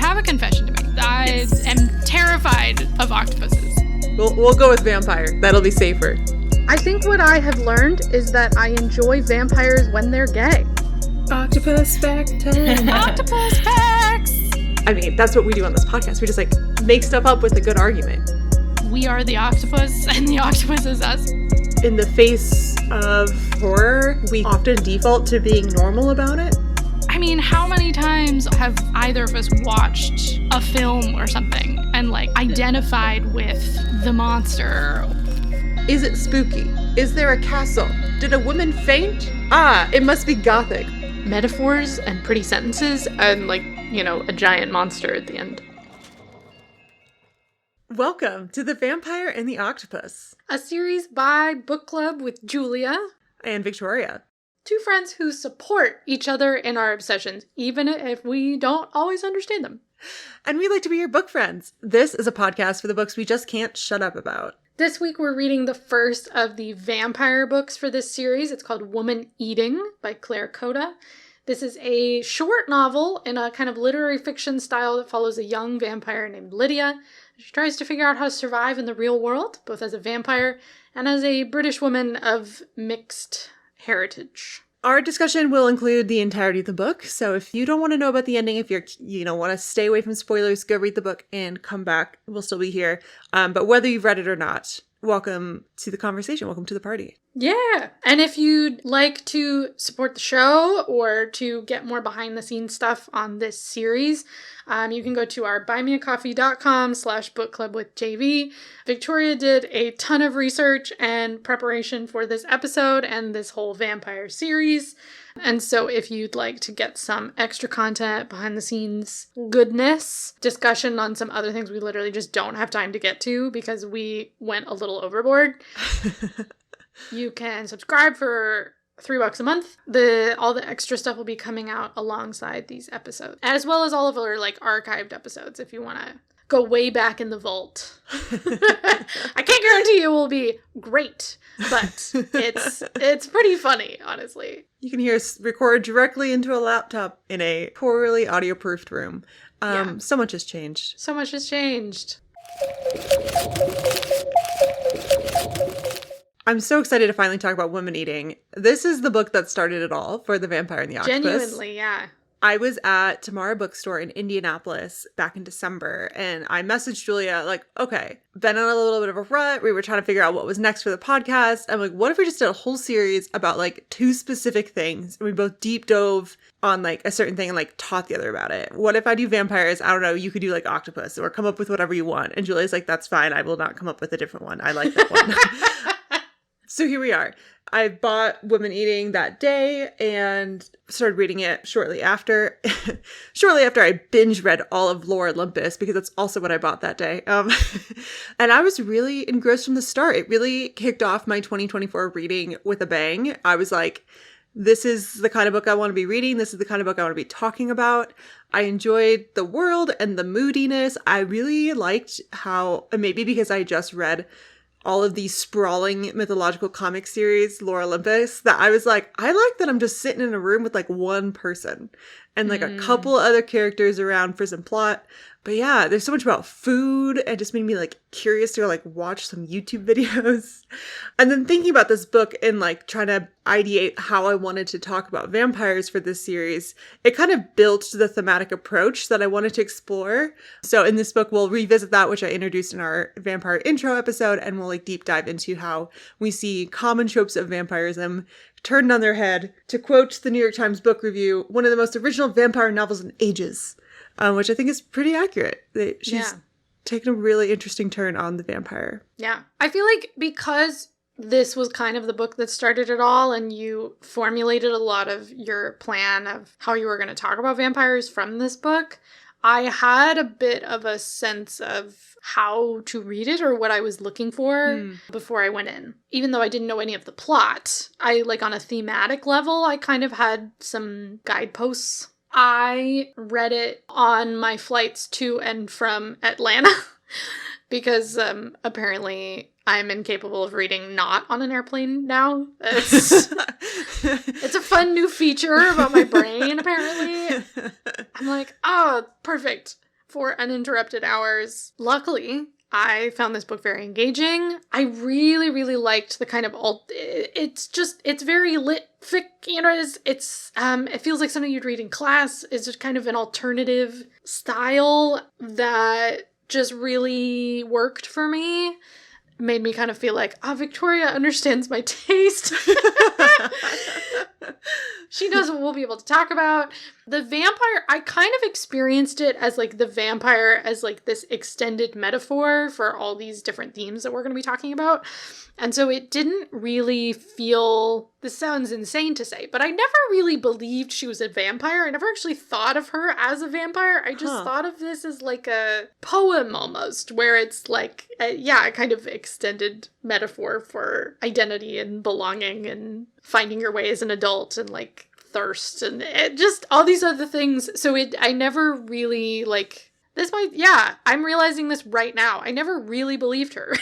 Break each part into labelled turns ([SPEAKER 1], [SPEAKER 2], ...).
[SPEAKER 1] have a confession to make. I am terrified of octopuses.
[SPEAKER 2] We'll go with vampire. That'll be safer.
[SPEAKER 3] I think what I have learned is that I enjoy vampires when they're gay.
[SPEAKER 2] Octopus fact time.
[SPEAKER 1] Octopus facts!
[SPEAKER 2] I mean, that's what we do on this podcast. We just like make stuff up with a good argument.
[SPEAKER 1] We are the octopus, and the octopus is us.
[SPEAKER 2] In the face of horror, we often default to being normal about it.
[SPEAKER 1] I mean, how many times have either of us watched a film or something and like identified with the monster?
[SPEAKER 2] Is it spooky? Is there a castle? Did a woman faint? Ah, it must be gothic.
[SPEAKER 1] Metaphors and pretty sentences and like, you know, a giant monster at the end.
[SPEAKER 2] Welcome to The Vampire and the Octopus.
[SPEAKER 3] A series by Book Club with Julia
[SPEAKER 2] And Victoria.
[SPEAKER 3] Two friends who support each other in our obsessions, even if we don't always understand them.
[SPEAKER 2] And we like to be your book friends. This is a podcast for the books we just can't shut up about.
[SPEAKER 3] This week we're reading the first of the vampire books for this series. It's called Woman Eating by Claire Kohda. This is a short novel in a kind of literary fiction style that follows a young vampire named Lydia. She tries to figure out how to survive in the real world, both as a vampire and as a British woman of mixed heritage.
[SPEAKER 2] Our discussion will include the entirety of the book, so if you don't want to know about the ending, if you want to stay away from spoilers, go read the book and come back. We'll still be here. But whether you've read it or not, welcome to the conversation. Welcome to the party.
[SPEAKER 3] Yeah. And if you'd like to support the show or to get more behind the scenes stuff on this series, you can go to our buymeacoffee.com/bookclubwithjv. Victoria did a ton of research and preparation for this episode and this whole vampire series. And so if you'd like to get some extra content, behind the scenes goodness, discussion on some other things we literally just don't have time to get to because we went a little overboard, you can subscribe for $3 a month. All the extra stuff will be coming out alongside these episodes, as well as all of our like archived episodes if you want to go way back in the vault. I can't guarantee it will be great, but it's pretty funny, honestly.
[SPEAKER 2] You can hear us record directly into a laptop in a poorly audio-proofed room. So much has changed.
[SPEAKER 3] So much has changed.
[SPEAKER 2] I'm so excited to finally talk about Woman Eating. This is the book that started it all for The Vampire and the Octopus.
[SPEAKER 3] Genuinely, yeah.
[SPEAKER 2] I was at Tamara Bookstore in Indianapolis back in December, and I messaged Julia, like, okay, been on a little bit of a rut. We were trying to figure out what was next for the podcast. I'm like, what if we just did a whole series about, like, two specific things, and we both deep dove on, like, a certain thing and, like, taught the other about it? What if I do vampires? I don't know, you could do, like, octopus, or come up with whatever you want. And Julia's like, that's fine. I will not come up with a different one. I like that one. So here we are. I bought Woman Eating that day and started reading it shortly after. Shortly after I binge read all of Lore Olympus, because that's also what I bought that day. And I was really engrossed from the start. It really kicked off my 2024 reading with a bang. I was like, this is the kind of book I want to be reading. This is the kind of book I want to be talking about. I enjoyed the world and the moodiness. I really liked how, maybe because I just read all of these sprawling mythological comic series, Lore Olympus, that I was like, I like that I'm just sitting in a room with like one person and like a couple other characters around for some plot. But yeah, there's so much about food. It just made me like curious to like watch some YouTube videos. And then thinking about this book and like trying to ideate how I wanted to talk about vampires for this series, it kind of built the thematic approach that I wanted to explore. So in this book, we'll revisit that, which I introduced in our vampire intro episode, and we'll like deep dive into how we see common tropes of vampirism turned on their head. To quote the New York Times Book Review, one of the most original vampire novels in ages. Which I think is pretty accurate. She's taken a really interesting turn on the vampire.
[SPEAKER 3] Yeah. I feel like because this was kind of the book that started it all and you formulated a lot of your plan of how you were going to talk about vampires from this book, I had a bit of a sense of how to read it or what I was looking for before I went in. Even though I didn't know any of the plot, I like on a thematic level, I kind of had some guideposts. I read it on my flights to and from Atlanta because apparently I'm incapable of reading not on an airplane now. It's a fun new feature about my brain, apparently. I'm like, oh, perfect. for Uninterrupted Hours. Luckily, I found this book very engaging. I really, really liked the kind of it's very lit fic, you know, it feels like something you'd read in class. It's just kind of an alternative style that just really worked for me. Made me kind of feel like, Victoria understands my taste. She knows what we'll be able to talk about. The vampire, I kind of experienced it as like the vampire as like this extended metaphor for all these different themes that we're going to be talking about. And so it didn't really feel, this sounds insane to say, but I never really believed she was a vampire. I never actually thought of her as a vampire. I just thought of this as like a poem almost, where it's like, a kind of extended metaphor for identity and belonging and finding your way as an adult and like thirst and just all these other things. So I never really like, I'm realizing this right now. I never really believed her.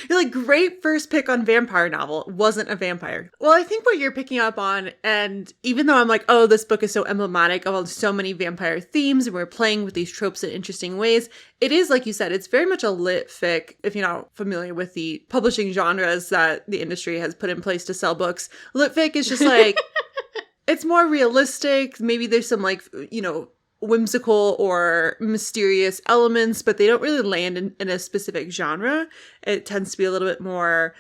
[SPEAKER 2] You're like, great first pick on vampire novel. Wasn't a vampire. Well, I think what you're picking up on, and even though I'm like, oh, this book is so emblematic of so many vampire themes, and we're playing with these tropes in interesting ways, it is, like you said, it's very much a lit fic. If you're not familiar with the publishing genres that the industry has put in place to sell books, lit fic is just like, it's more realistic. Maybe there's some like, you know, whimsical or mysterious elements, but they don't really land in a specific genre. It tends to be a little bit more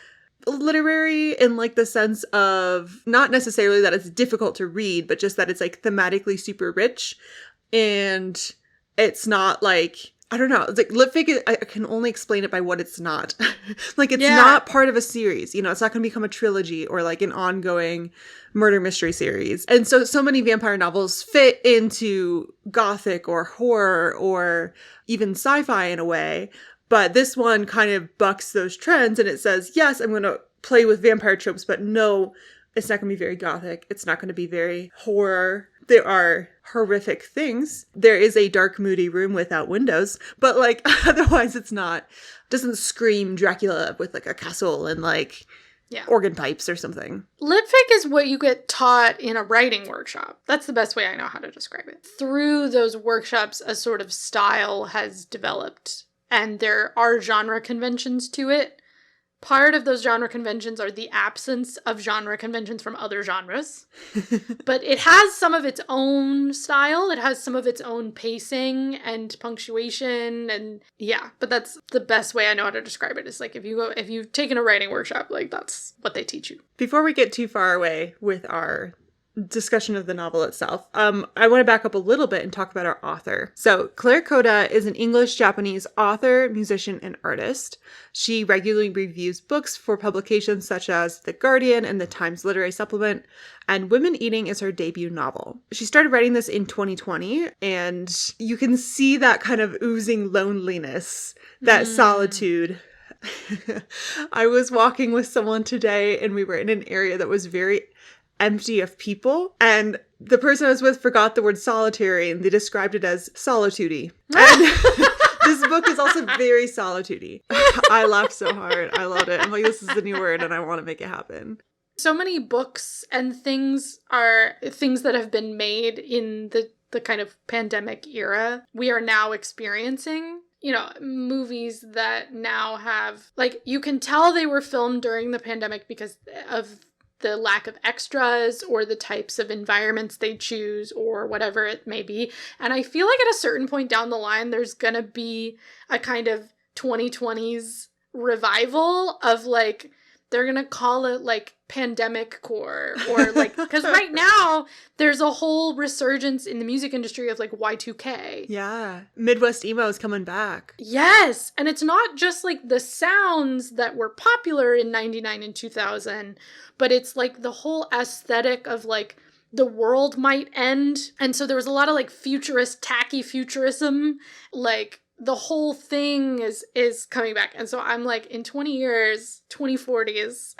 [SPEAKER 2] literary in like the sense of not necessarily that it's difficult to read, but just that it's like thematically super rich. And it's not like, I don't know, it's like lit fic, I can only explain it by what it's not. Like it's not part of a series, you know, it's not going to become a trilogy or like an ongoing murder mystery series. And so many vampire novels fit into gothic or horror or even sci-fi in a way. But this one kind of bucks those trends and it says, yes, I'm going to play with vampire tropes, but no, it's not going to be very gothic. It's not going to be very horror. There are horrific things. There is a dark, moody room without windows, but like otherwise doesn't scream Dracula with like a castle and like organ pipes or something.
[SPEAKER 3] Lit fic is what you get taught in a writing workshop. That's the best way I know how to describe it. Through those workshops, a sort of style has developed, and there are genre conventions to it. Part of those genre conventions are the absence of genre conventions from other genres. But it has some of its own style. It has some of its own pacing and punctuation and but that's the best way I know how to describe it. It's like if you've taken a writing workshop, like that's what they teach you.
[SPEAKER 2] Before we get too far away with our discussion of the novel itself, I want to back up a little bit and talk about our author. So Claire Kohda is an English-Japanese author, musician, and artist. She regularly reviews books for publications such as The Guardian and the Times Literary Supplement, and Women Eating is her debut novel. She started writing this in 2020, and you can see that kind of oozing loneliness, that solitude. I was walking with someone today, and we were in an area that was very empty of people, and the person I was with forgot the word solitary and they described it as solitude-y. And this book is also very solitude-y. I laughed so hard. I loved it. I'm like, this is the new word and I want to make it happen.
[SPEAKER 3] So many books and things are things that have been made in the kind of pandemic era we are now experiencing. You know, movies that now have, like, you can tell they were filmed during the pandemic because of the lack of extras or the types of environments they choose or whatever it may be. And I feel like at a certain point down the line, there's going to be a kind of 2020s revival of like, they're going to call it like pandemic core or like, because right now there's a whole resurgence in the music industry of like Y2K.
[SPEAKER 2] Yeah. Midwest emo is coming back.
[SPEAKER 3] Yes. And it's not just like the sounds that were popular in 99 and 2000, but it's like the whole aesthetic of like the world might end. And so there was a lot of like tacky futurism, like the whole thing is coming back. And so I'm like, in 20 years, 2040s,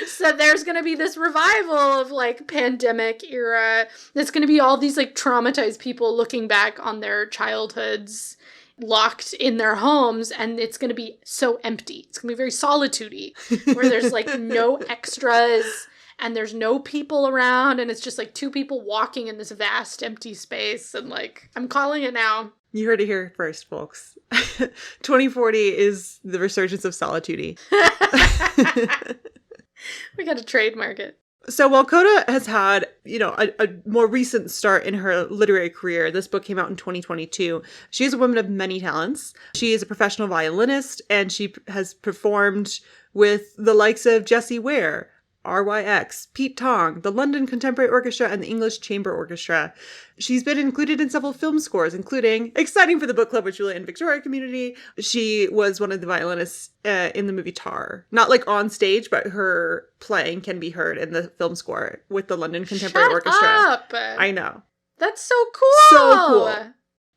[SPEAKER 3] so there's going to be this revival of like pandemic era. It's going to be all these like traumatized people looking back on their childhoods locked in their homes, and it's going to be so empty. It's going to be very solitude-y, where there's like no extras and there's no people around, and it's just like two people walking in this vast empty space, and like, I'm calling it now.
[SPEAKER 2] You heard it here first, folks. 2040 is the resurgence of solitude.
[SPEAKER 3] We got to trademark it.
[SPEAKER 2] So while Kohda has had, a more recent start in her literary career, this book came out in 2022. She is a woman of many talents. She is a professional violinist, and she has performed with the likes of Jessie Ware, RYX, Pete Tong, the London Contemporary Orchestra, and the English Chamber Orchestra. She's been included in several film scores, including, exciting for the book club with Julia and Victoria community, she was one of the violinists in the movie Tar. Not like on stage, but her playing can be heard in the film score with the London Contemporary Orchestra.
[SPEAKER 3] Up.
[SPEAKER 2] I know.
[SPEAKER 3] That's so cool.
[SPEAKER 2] So cool.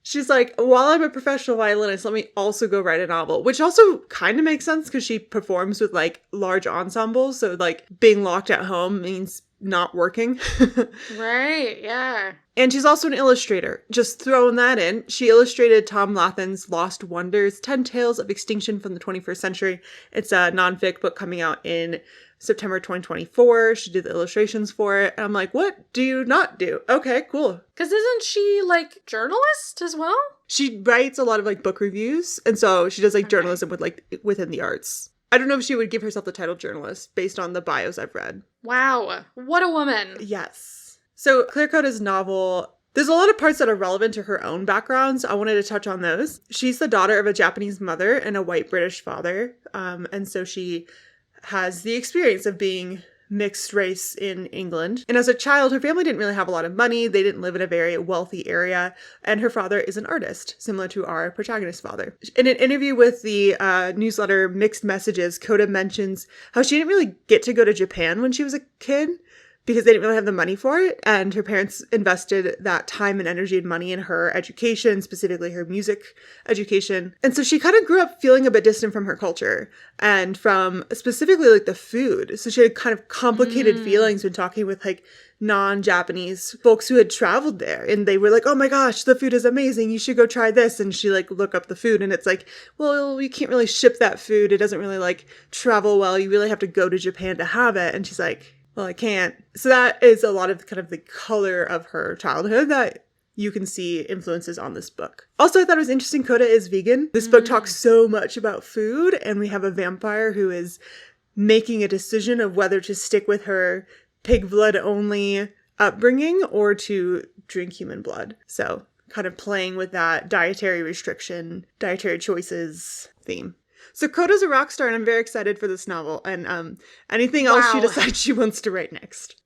[SPEAKER 2] She's like, while I'm a professional violinist, let me also go write a novel, which also kind of makes sense because she performs with like large ensembles. So like being locked at home means not working.
[SPEAKER 3] Right. Yeah.
[SPEAKER 2] And she's also an illustrator. Just throwing that in. She illustrated Tom Lathan's Lost Wonders, 10 Tales of Extinction from the 21st Century. It's a nonfic book coming out in September 2024. She did the illustrations for it. And I'm like, what do you not do? Okay, cool.
[SPEAKER 3] Because isn't she like journalist as well?
[SPEAKER 2] She writes a lot of like book reviews. And so she does like journalism with like within the arts. I don't know if she would give herself the title journalist based on the bios I've read.
[SPEAKER 3] Wow. What a woman.
[SPEAKER 2] Yes. So Claire Kohda's novel, there's a lot of parts that are relevant to her own background, so I wanted to touch on those. She's the daughter of a Japanese mother and a white British father. And so she has the experience of being mixed race in England. And as a child, her family didn't really have a lot of money. They didn't live in a very wealthy area. And her father is an artist, similar to our protagonist's father. In an interview with the newsletter Mixed Messages, Kohda mentions how she didn't really get to go to Japan when she was a kid because they didn't really have the money for it. And her parents invested that time and energy and money in her education, specifically her music education. And so she kind of grew up feeling a bit distant from her culture and from specifically like the food. So she had kind of complicated feelings when talking with like non-Japanese folks who had traveled there. And they were like, oh my gosh, the food is amazing. You should go try this. And she like look up the food and it's like, well, you can't really ship that food. It doesn't really like travel well. You really have to go to Japan to have it. And she's like, well, I can't. So that is a lot of kind of the color of her childhood that you can see influences on this book. Also, I thought it was interesting, Kohda is vegan. This book talks so much about food, and we have a vampire who is making a decision of whether to stick with her pig blood only upbringing or to drink human blood. So kind of playing with that dietary restriction, dietary choices theme. So Kohda's a rock star, and I'm very excited for this novel and anything else she decides she wants to write next.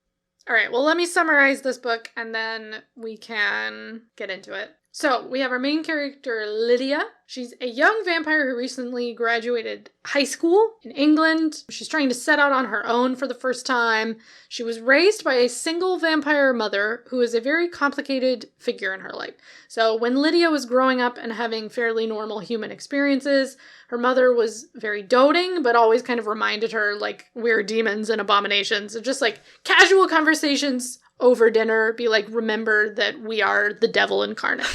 [SPEAKER 3] All right, well, let me summarize this book, and then we can get into it. So we have our main character, Lydia. She's a young vampire who recently graduated high school in England. She's trying to set out on her own for the first time. She was raised by a single vampire mother who is a very complicated figure in her life. So when Lydia was growing up and having fairly normal human experiences, her mother was very doting, but always kind of reminded her like we're demons and abominations. And just like casual conversations over dinner, be like, remember that we are the devil incarnate.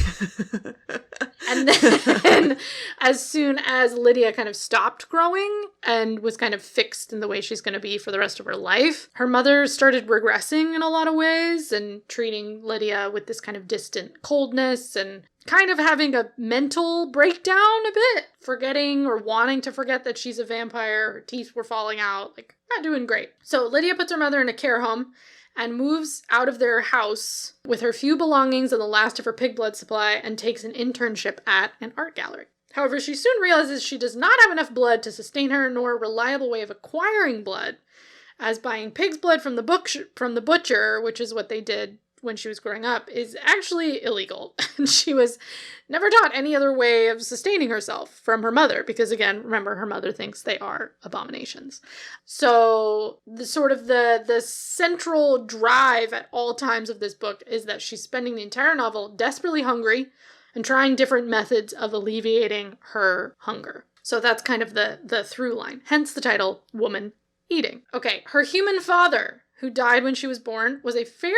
[SPEAKER 3] And then as soon as Lydia kind of stopped growing and was kind of fixed in the way she's going to be for the rest of her life, her mother started regressing in a lot of ways and treating Lydia with this kind of distant coldness and kind of having a mental breakdown a bit, forgetting or wanting to forget that she's a vampire. Her teeth were falling out, like not doing great. So Lydia puts her mother in a care home and moves out of their house with her few belongings and the last of her pig blood supply and takes an internship at an art gallery. However, she soon realizes she does not have enough blood to sustain her, nor a reliable way of acquiring blood, as buying pig's blood from the butcher, which is what they did when she was growing up, is actually illegal. And she was never taught any other way of sustaining herself from her mother, because again, remember, her mother thinks they are abominations. So the central drive at all times of this book is that she's spending the entire novel desperately hungry and trying different methods of alleviating her hunger. So that's kind of the through line, hence the title, Woman Eating. Okay, her human father, who died when she was born, was a fairly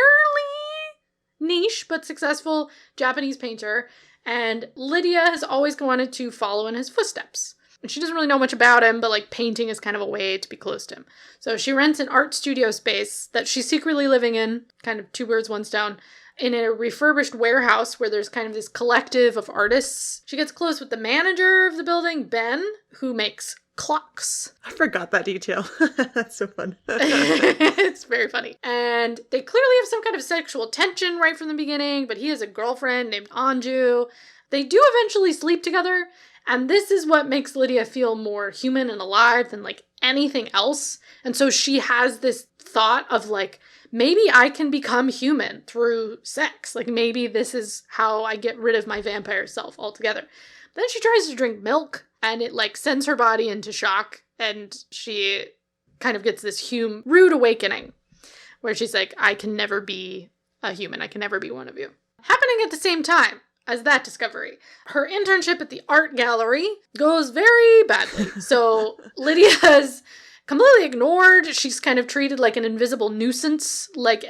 [SPEAKER 3] niche but successful Japanese painter, and Lydia has always wanted to follow in his footsteps. And she doesn't really know much about him, but like painting is kind of a way to be close to him. So she rents an art studio space that she's secretly living in, kind of two birds, one stone, in a refurbished warehouse where there's kind of this collective of artists. She gets close with the manager of the building, Ben, who makes clocks.
[SPEAKER 2] I forgot that detail. That's so fun.
[SPEAKER 3] It's very funny. And they clearly have some kind of sexual tension right from the beginning, but he has a girlfriend named Anju. They do eventually sleep together, and this is what makes Lydia feel more human and alive than like anything else. And so she has this thought of like, maybe I can become human through sex. Like maybe this is how I get rid of my vampire self altogether. But then she tries to drink milk, and it like sends her body into shock, and she kind of gets this rude awakening where she's like, I can never be a human. I can never be one of you. Happening at the same time as that discovery, her internship at the art gallery goes very badly. So Lydia's completely ignored. She's kind of treated like an invisible nuisance, like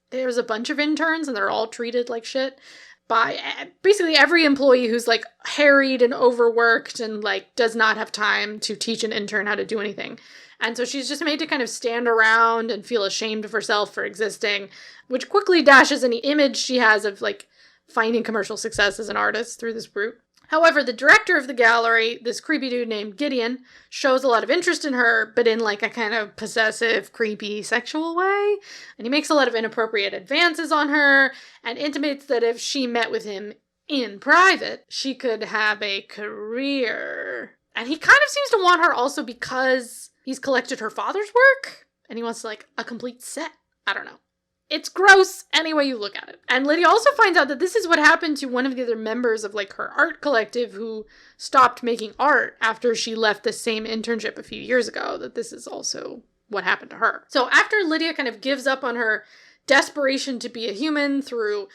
[SPEAKER 3] there's a bunch of interns and they're all treated like shit by basically every employee who's like harried and overworked and like does not have time to teach an intern how to do anything. And so she's just made to kind of stand around and feel ashamed of herself for existing, which quickly dashes any image she has of like finding commercial success as an artist through this route. However, the director of the gallery, this creepy dude named Gideon, shows a lot of interest in her, but in like a kind of possessive, creepy, sexual way. And he makes a lot of inappropriate advances on her and intimates that if she met with him in private, she could have a career. And he kind of seems to want her also because he's collected her father's work and he wants like a complete set. I don't know. It's gross any way you look at it. And Lydia also finds out that this is what happened to one of the other members of like her art collective who stopped making art after she left the same internship a few years ago, that this is also what happened to her. So after Lydia kind of gives up on her desperation to be a human through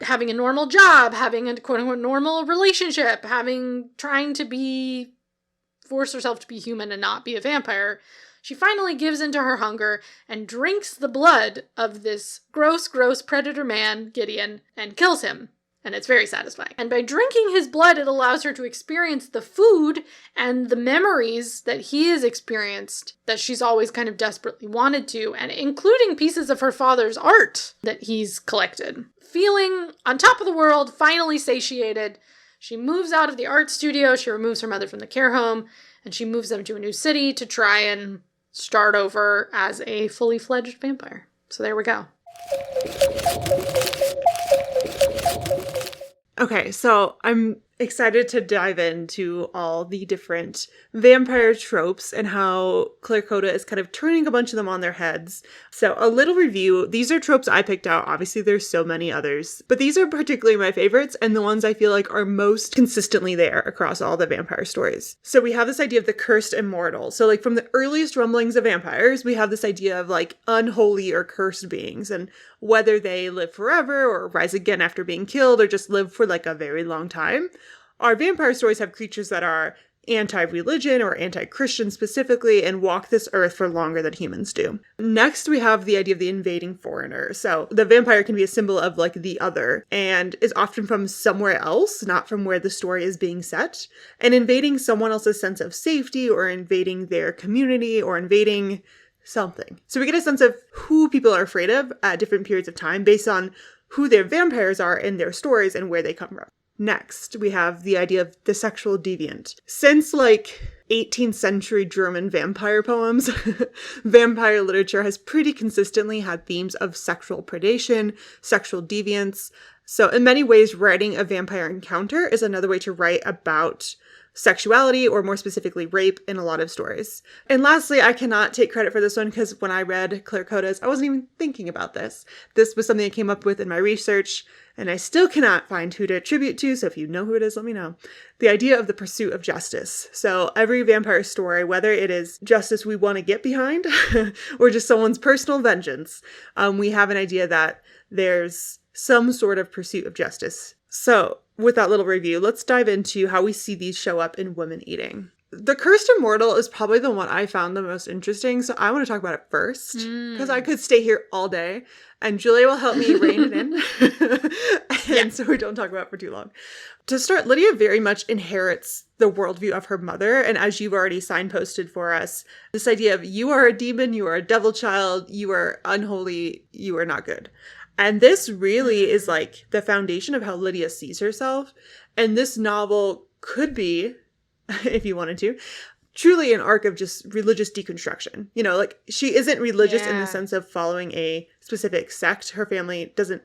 [SPEAKER 3] having a normal job, having a quote-unquote normal relationship, trying to force herself to be human and not be a vampire, she finally gives into her hunger and drinks the blood of this gross, gross predator man, Gideon, and kills him. And it's very satisfying. And by drinking his blood, it allows her to experience the food and the memories that he has experienced that she's always kind of desperately wanted to, and including pieces of her father's art that he's collected. Feeling on top of the world, finally satiated, she moves out of the art studio, she removes her mother from the care home, and she moves them to a new city to try and start over as a fully fledged vampire. So there we go.
[SPEAKER 2] Okay, so I'm excited to dive into all the different vampire tropes and how Claire Kohda is kind of turning a bunch of them on their heads. So a little review. These are tropes I picked out. Obviously, there's so many others, but these are particularly my favorites and the ones I feel like are most consistently there across all the vampire stories. So we have this idea of the cursed immortal. So like from the earliest rumblings of vampires, we have this idea of like unholy or cursed beings, and whether they live forever or rise again after being killed or just live for like a very long time. Our vampire stories have creatures that are anti-religion or anti-Christian specifically and walk this earth for longer than humans do. Next, we have the idea of the invading foreigner. So the vampire can be a symbol of like the other and is often from somewhere else, not from where the story is being set, and invading someone else's sense of safety or invading their community or invading something. So we get a sense of who people are afraid of at different periods of time based on who their vampires are in their stories and where they come from. Next, we have the idea of the sexual deviant. Since like 18th century German vampire poems, vampire literature has pretty consistently had themes of sexual predation, sexual deviance. So in many ways, writing a vampire encounter is another way to write about sexuality, or more specifically rape, in a lot of stories. And lastly, I cannot take credit for this one because when I read Claire Kohda's, I wasn't even thinking about this. This was something I came up with in my research, and I still cannot find who to attribute to, so if you know who it is, let me know. The idea of the pursuit of justice. So every vampire story, whether it is justice we want to get behind, or just someone's personal vengeance, we have an idea that there's some sort of pursuit of justice. So with that little review, let's dive into how we see these show up in women eating. The Cursed Immortal is probably the one I found the most interesting, so I want to talk about it first, because I could stay here all day, and Julia will help me rein it in. and so we don't talk about it for too long. To start, Lydia very much inherits the worldview of her mother, and as you've already signposted for us, this idea of you are a demon, you are a devil child, you are unholy, you are not good. And this really is like the foundation of how Lydia sees herself, and this novel could be, if you wanted to, truly an arc of just religious deconstruction. You know, like, she isn't religious in the sense of following a specific sect. Her family doesn't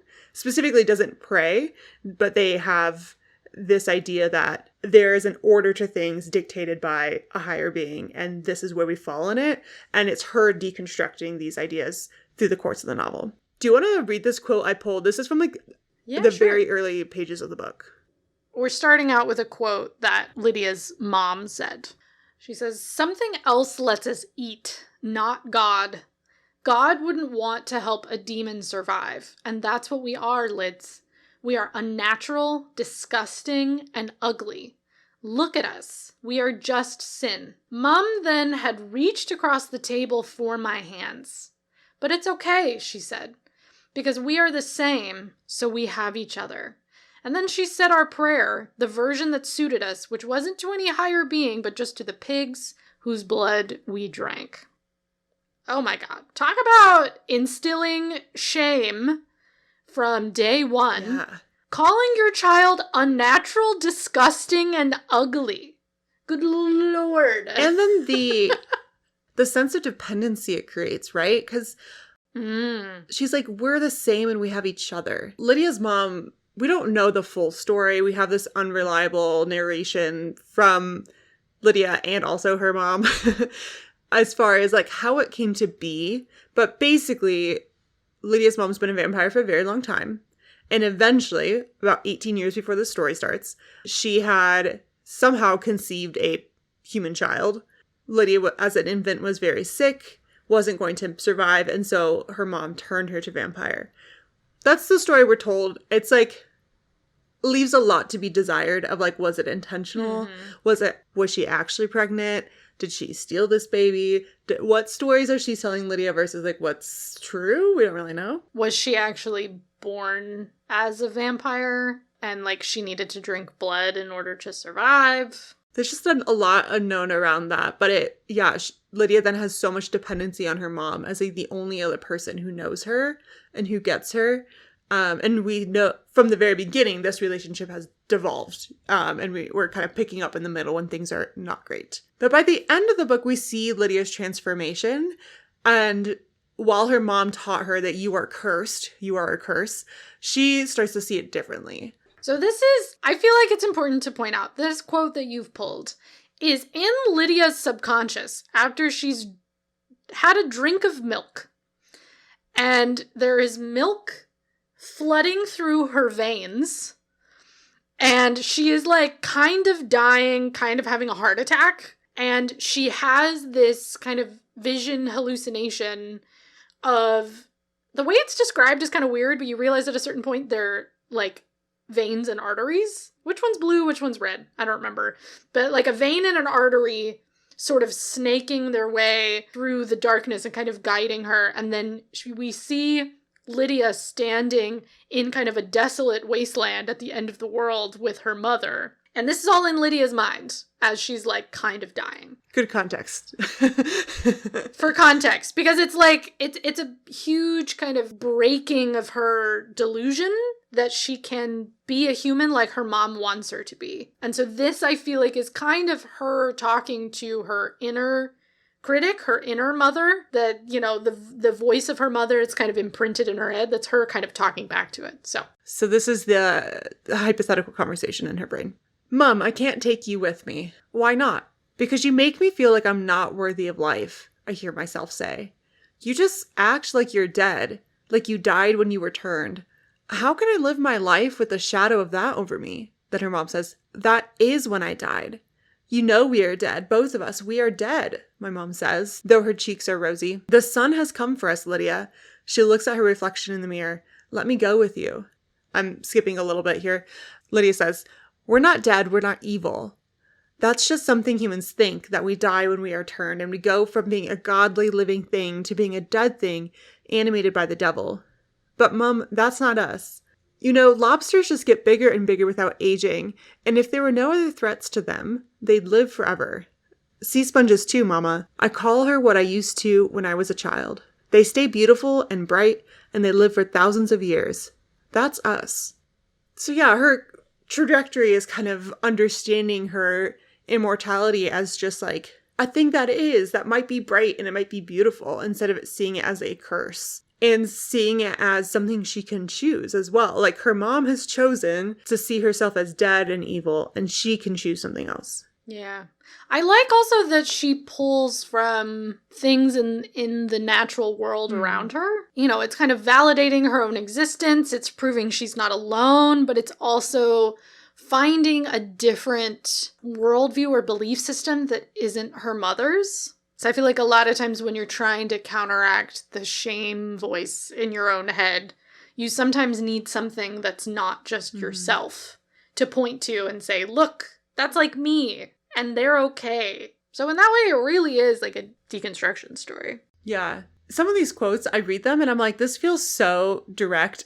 [SPEAKER 2] pray, but they have this idea that there is an order to things dictated by a higher being, and this is where we fall in it. And it's her deconstructing these ideas through the course of the novel. Do you want to read this quote I pulled? This is from very early pages of the book.
[SPEAKER 3] We're starting out with a quote that Lydia's mom said. She says, "Something else lets us eat, not God. God wouldn't want to help a demon survive, and that's what we are, Lids. We are unnatural, disgusting, and ugly. Look at us. We are just sin." Mom then had reached across the table for my hands. "But it's okay," she said, "because we are the same, so we have each other." And then she said our prayer, the version that suited us, which wasn't to any higher being, but just to the pigs whose blood we drank. Oh my God. Talk about instilling shame from day one.
[SPEAKER 2] Yeah.
[SPEAKER 3] Calling your child unnatural, disgusting, and ugly. Good Lord.
[SPEAKER 2] And then the sense of dependency it creates, right? Because she's like, we're the same and we have each other. Lydia's mom, we don't know the full story. We have this unreliable narration from Lydia and also her mom as far as like how it came to be. But basically, Lydia's mom's been a vampire for a very long time. And eventually, about 18 years before the story starts, she had somehow conceived a human child. Lydia, as an infant, was very sick, wasn't going to survive, and so her mom turned her to vampire. That's the story we're told. It's like, leaves a lot to be desired of like, was it intentional? Was she actually pregnant? Did she steal this baby? What stories are she telling Lydia versus like what's true? We don't really know.
[SPEAKER 3] Was she actually born as a vampire and like she needed to drink blood in order to survive?
[SPEAKER 2] There's just a lot unknown around that. But Lydia then has so much dependency on her mom as like the only other person who knows her and who gets her. And we know from the very beginning, this relationship has devolved. And we're kind of picking up in the middle when things are not great. But by the end of the book, we see Lydia's transformation. And while her mom taught her that you are cursed, you are a curse, she starts to see it differently.
[SPEAKER 3] So I feel like it's important to point out, this quote that you've pulled is in Lydia's subconscious after she's had a drink of milk. And there is milk flooding through her veins. And she is like kind of dying, kind of having a heart attack. And she has this kind of vision hallucination of, the way it's described is kind of weird, but you realize at a certain point they're like veins and arteries. Which one's blue, which one's red? I don't remember. But like a vein and an artery sort of snaking their way through the darkness and kind of guiding her. And then we see Lydia standing in kind of a desolate wasteland at the end of the world with her mother. And this is all in Lydia's mind as she's like kind of dying.
[SPEAKER 2] Good context.
[SPEAKER 3] For context, because it's like, it's a huge kind of breaking of her delusion that she can be a human like her mom wants her to be. And so this, I feel like, is kind of her talking to her inner critic, her inner mother, that, you know, the voice of her mother, it's kind of imprinted in her head. That's her kind of talking back to it. So
[SPEAKER 2] this is the hypothetical conversation in her brain. Mom, I can't take you with me. Why not? Because you make me feel like I'm not worthy of life, I hear myself say. You just act like you're dead, like you died when you were turned. How can I live my life with the shadow of that over me? Then her mom says, that is when I died. You know we are dead, both of us. We are dead, my mom says, though her cheeks are rosy. The sun has come for us, Lydia. She looks at her reflection in the mirror. Let me go with you. I'm skipping a little bit here. Lydia says, we're not dead, we're not evil. That's just something humans think, that we die when we are turned, and we go from being a godly living thing to being a dead thing animated by the devil. But Mom, that's not us. You know, lobsters just get bigger and bigger without aging, and if there were no other threats to them, they'd live forever. Sea sponges too, Mama. I call her what I used to when I was a child. They stay beautiful and bright, and they live for thousands of years. That's us. So yeah, her trajectory is kind of understanding her immortality as just like a thing that might be bright and it might be beautiful, instead of it seeing it as a curse. And seeing it as something she can choose as well. Like, her mom has chosen to see herself as dead and evil, and she can choose something else.
[SPEAKER 3] Yeah. I like also that she pulls from things in the natural world around her. You know, it's kind of validating her own existence. It's proving she's not alone, but it's also finding a different worldview or belief system that isn't her mother's. So I feel like a lot of times when you're trying to counteract the shame voice in your own head, you sometimes need something that's not just yourself to point to and say, look, that's like me, and they're okay. So in that way, it really is like a deconstruction story.
[SPEAKER 2] Yeah. Some of these quotes, I read them and I'm like, this feels so direct.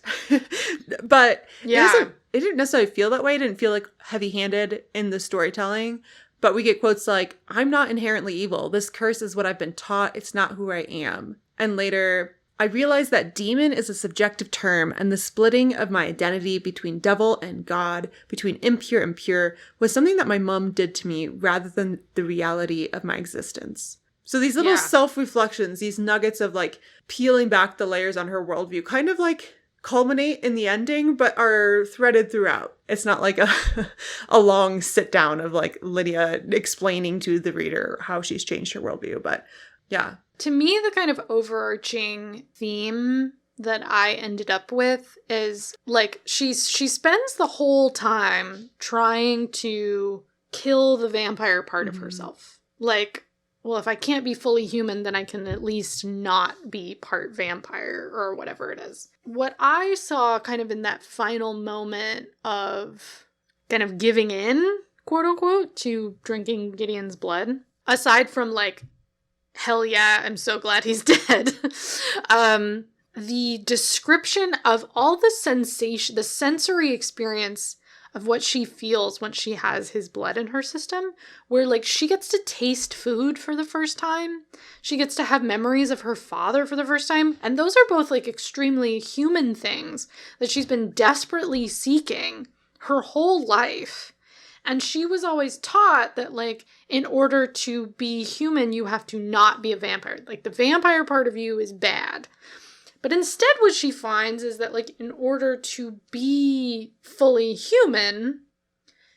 [SPEAKER 2] But it didn't necessarily feel that way. It didn't feel like heavy-handed in the storytelling. But we get quotes like, I'm not inherently evil. This curse is what I've been taught. It's not who I am. And later, I realize that demon is a subjective term, and the splitting of my identity between devil and God, between impure and pure, was something that my mom did to me rather than the reality of my existence. So these little self-reflections, these nuggets of like peeling back the layers on her worldview, kind of like culminate in the ending, but are threaded throughout. It's not like a long sit down of like Lydia explaining to the reader how she's changed her worldview. But yeah.
[SPEAKER 3] To me, the kind of overarching theme that I ended up with is like she spends the whole time trying to kill the vampire part of herself. Like, well, if I can't be fully human, then I can at least not be part vampire or whatever it is. What I saw kind of in that final moment of kind of giving in, quote unquote, to drinking Gideon's blood, aside from like, hell yeah, I'm so glad he's dead. The description of all the sensation, the sensory experience of what she feels when she has his blood in her system, where like she gets to taste food for the first time. She gets to have memories of her father for the first time. And those are both like extremely human things that she's been desperately seeking her whole life. And she was always taught that like in order to be human, you have to not be a vampire. Like the vampire part of you is bad. But instead what she finds is that, like, in order to be fully human,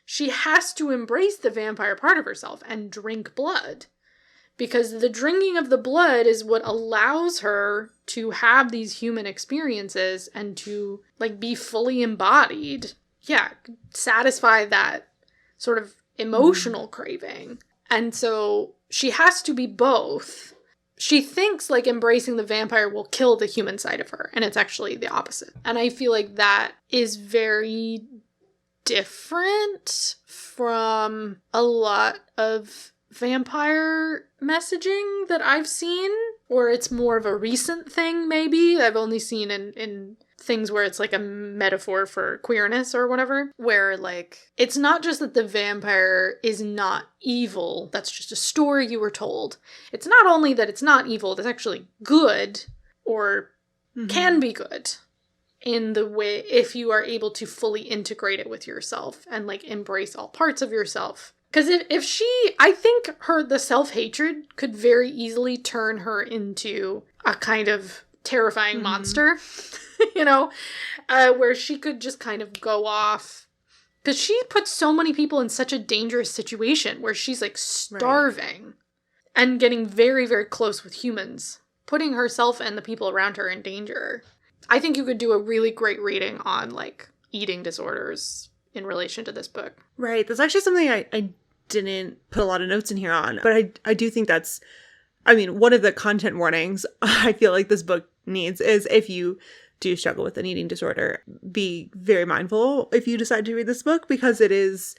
[SPEAKER 3] she has to embrace the vampire part of herself and drink blood. Because the drinking of the blood is what allows her to have these human experiences and to, like, be fully embodied. Yeah, satisfy that sort of emotional craving. And so she has to be both. She thinks like embracing the vampire will kill the human side of her, and it's actually the opposite. And I feel like that is very different from a lot of vampire messaging that I've seen, or it's more of a recent thing maybe. I've only seen in things where it's like a metaphor for queerness or whatever, where like it's not just that the vampire is not evil, that's just a story you were told. It's not only that it's not evil, it's actually good, or can be good in the way if you are able to fully integrate it with yourself and like embrace all parts of yourself. Because if she, I think the self-hatred could very easily turn her into a kind of terrifying monster, you know, where she could just kind of go off. Because she puts so many people in such a dangerous situation where she's like starving and getting very, very close with humans, putting herself and the people around her in danger. I think you could do a really great reading on like eating disorders in relation to this book.
[SPEAKER 2] Right. That's actually something I didn't put a lot of notes in here on, but I do think that's, I mean, one of the content warnings I feel like this book needs is if you do struggle with an eating disorder, be very mindful if you decide to read this book, because it is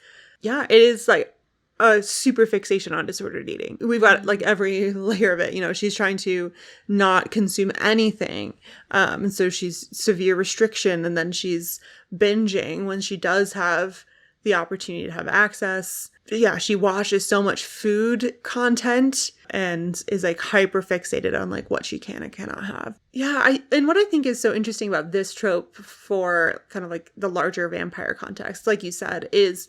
[SPEAKER 2] like a super fixation on disordered eating. We've got like every layer of it. You know, she's trying to not consume anything. And so she's severe restriction, and then she's binging when she does have the opportunity to have access. Yeah, she watches so much food content and is like hyper fixated on like what she can and cannot have. Yeah, and what I think is so interesting about this trope for kind of like the larger vampire context, like you said, is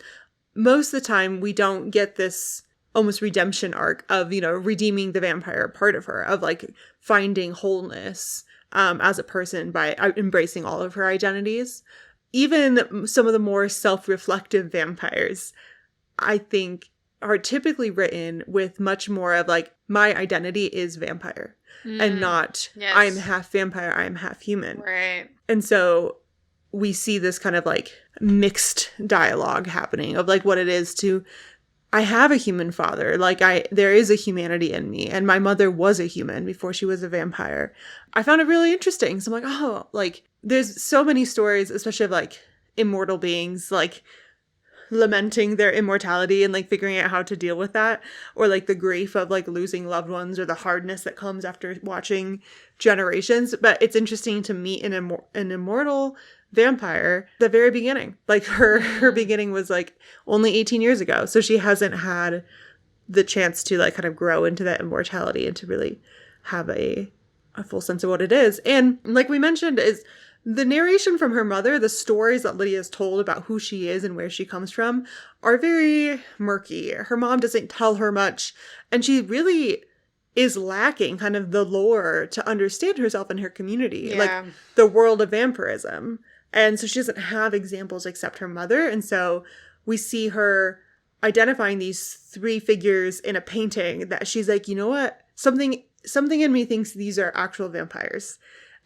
[SPEAKER 2] most of the time we don't get this almost redemption arc of, you know, redeeming the vampire part of her, of like finding wholeness as a person by embracing all of her identities. Even some of the more self-reflective vampires, I think, are typically written with much more of like, my identity is vampire and not I'm half vampire, I'm half human.
[SPEAKER 3] Right.
[SPEAKER 2] And so we see this kind of like mixed dialogue happening of like what it is to, I have a human father, like there is a humanity in me, and my mother was a human before she was a vampire. I found it really interesting. So I'm like, oh, like there's so many stories, especially of like immortal beings, like lamenting their immortality and like figuring out how to deal with that, or like the grief of like losing loved ones, or the hardness that comes after watching generations. But it's interesting to meet an immortal vampire at the very beginning. Like her beginning was like only 18 years ago, so she hasn't had the chance to like kind of grow into that immortality and to really have a full sense of what it is. And like we mentioned, is the narration from her mother, the stories that Lydia's told about who she is and where she comes from are very murky. Her mom doesn't tell her much, and she really is lacking kind of the lore to understand herself and her community, like the world of vampirism. And so she doesn't have examples except her mother. And so we see her identifying these three figures in a painting that she's like, you know what? Something in me thinks these are actual vampires.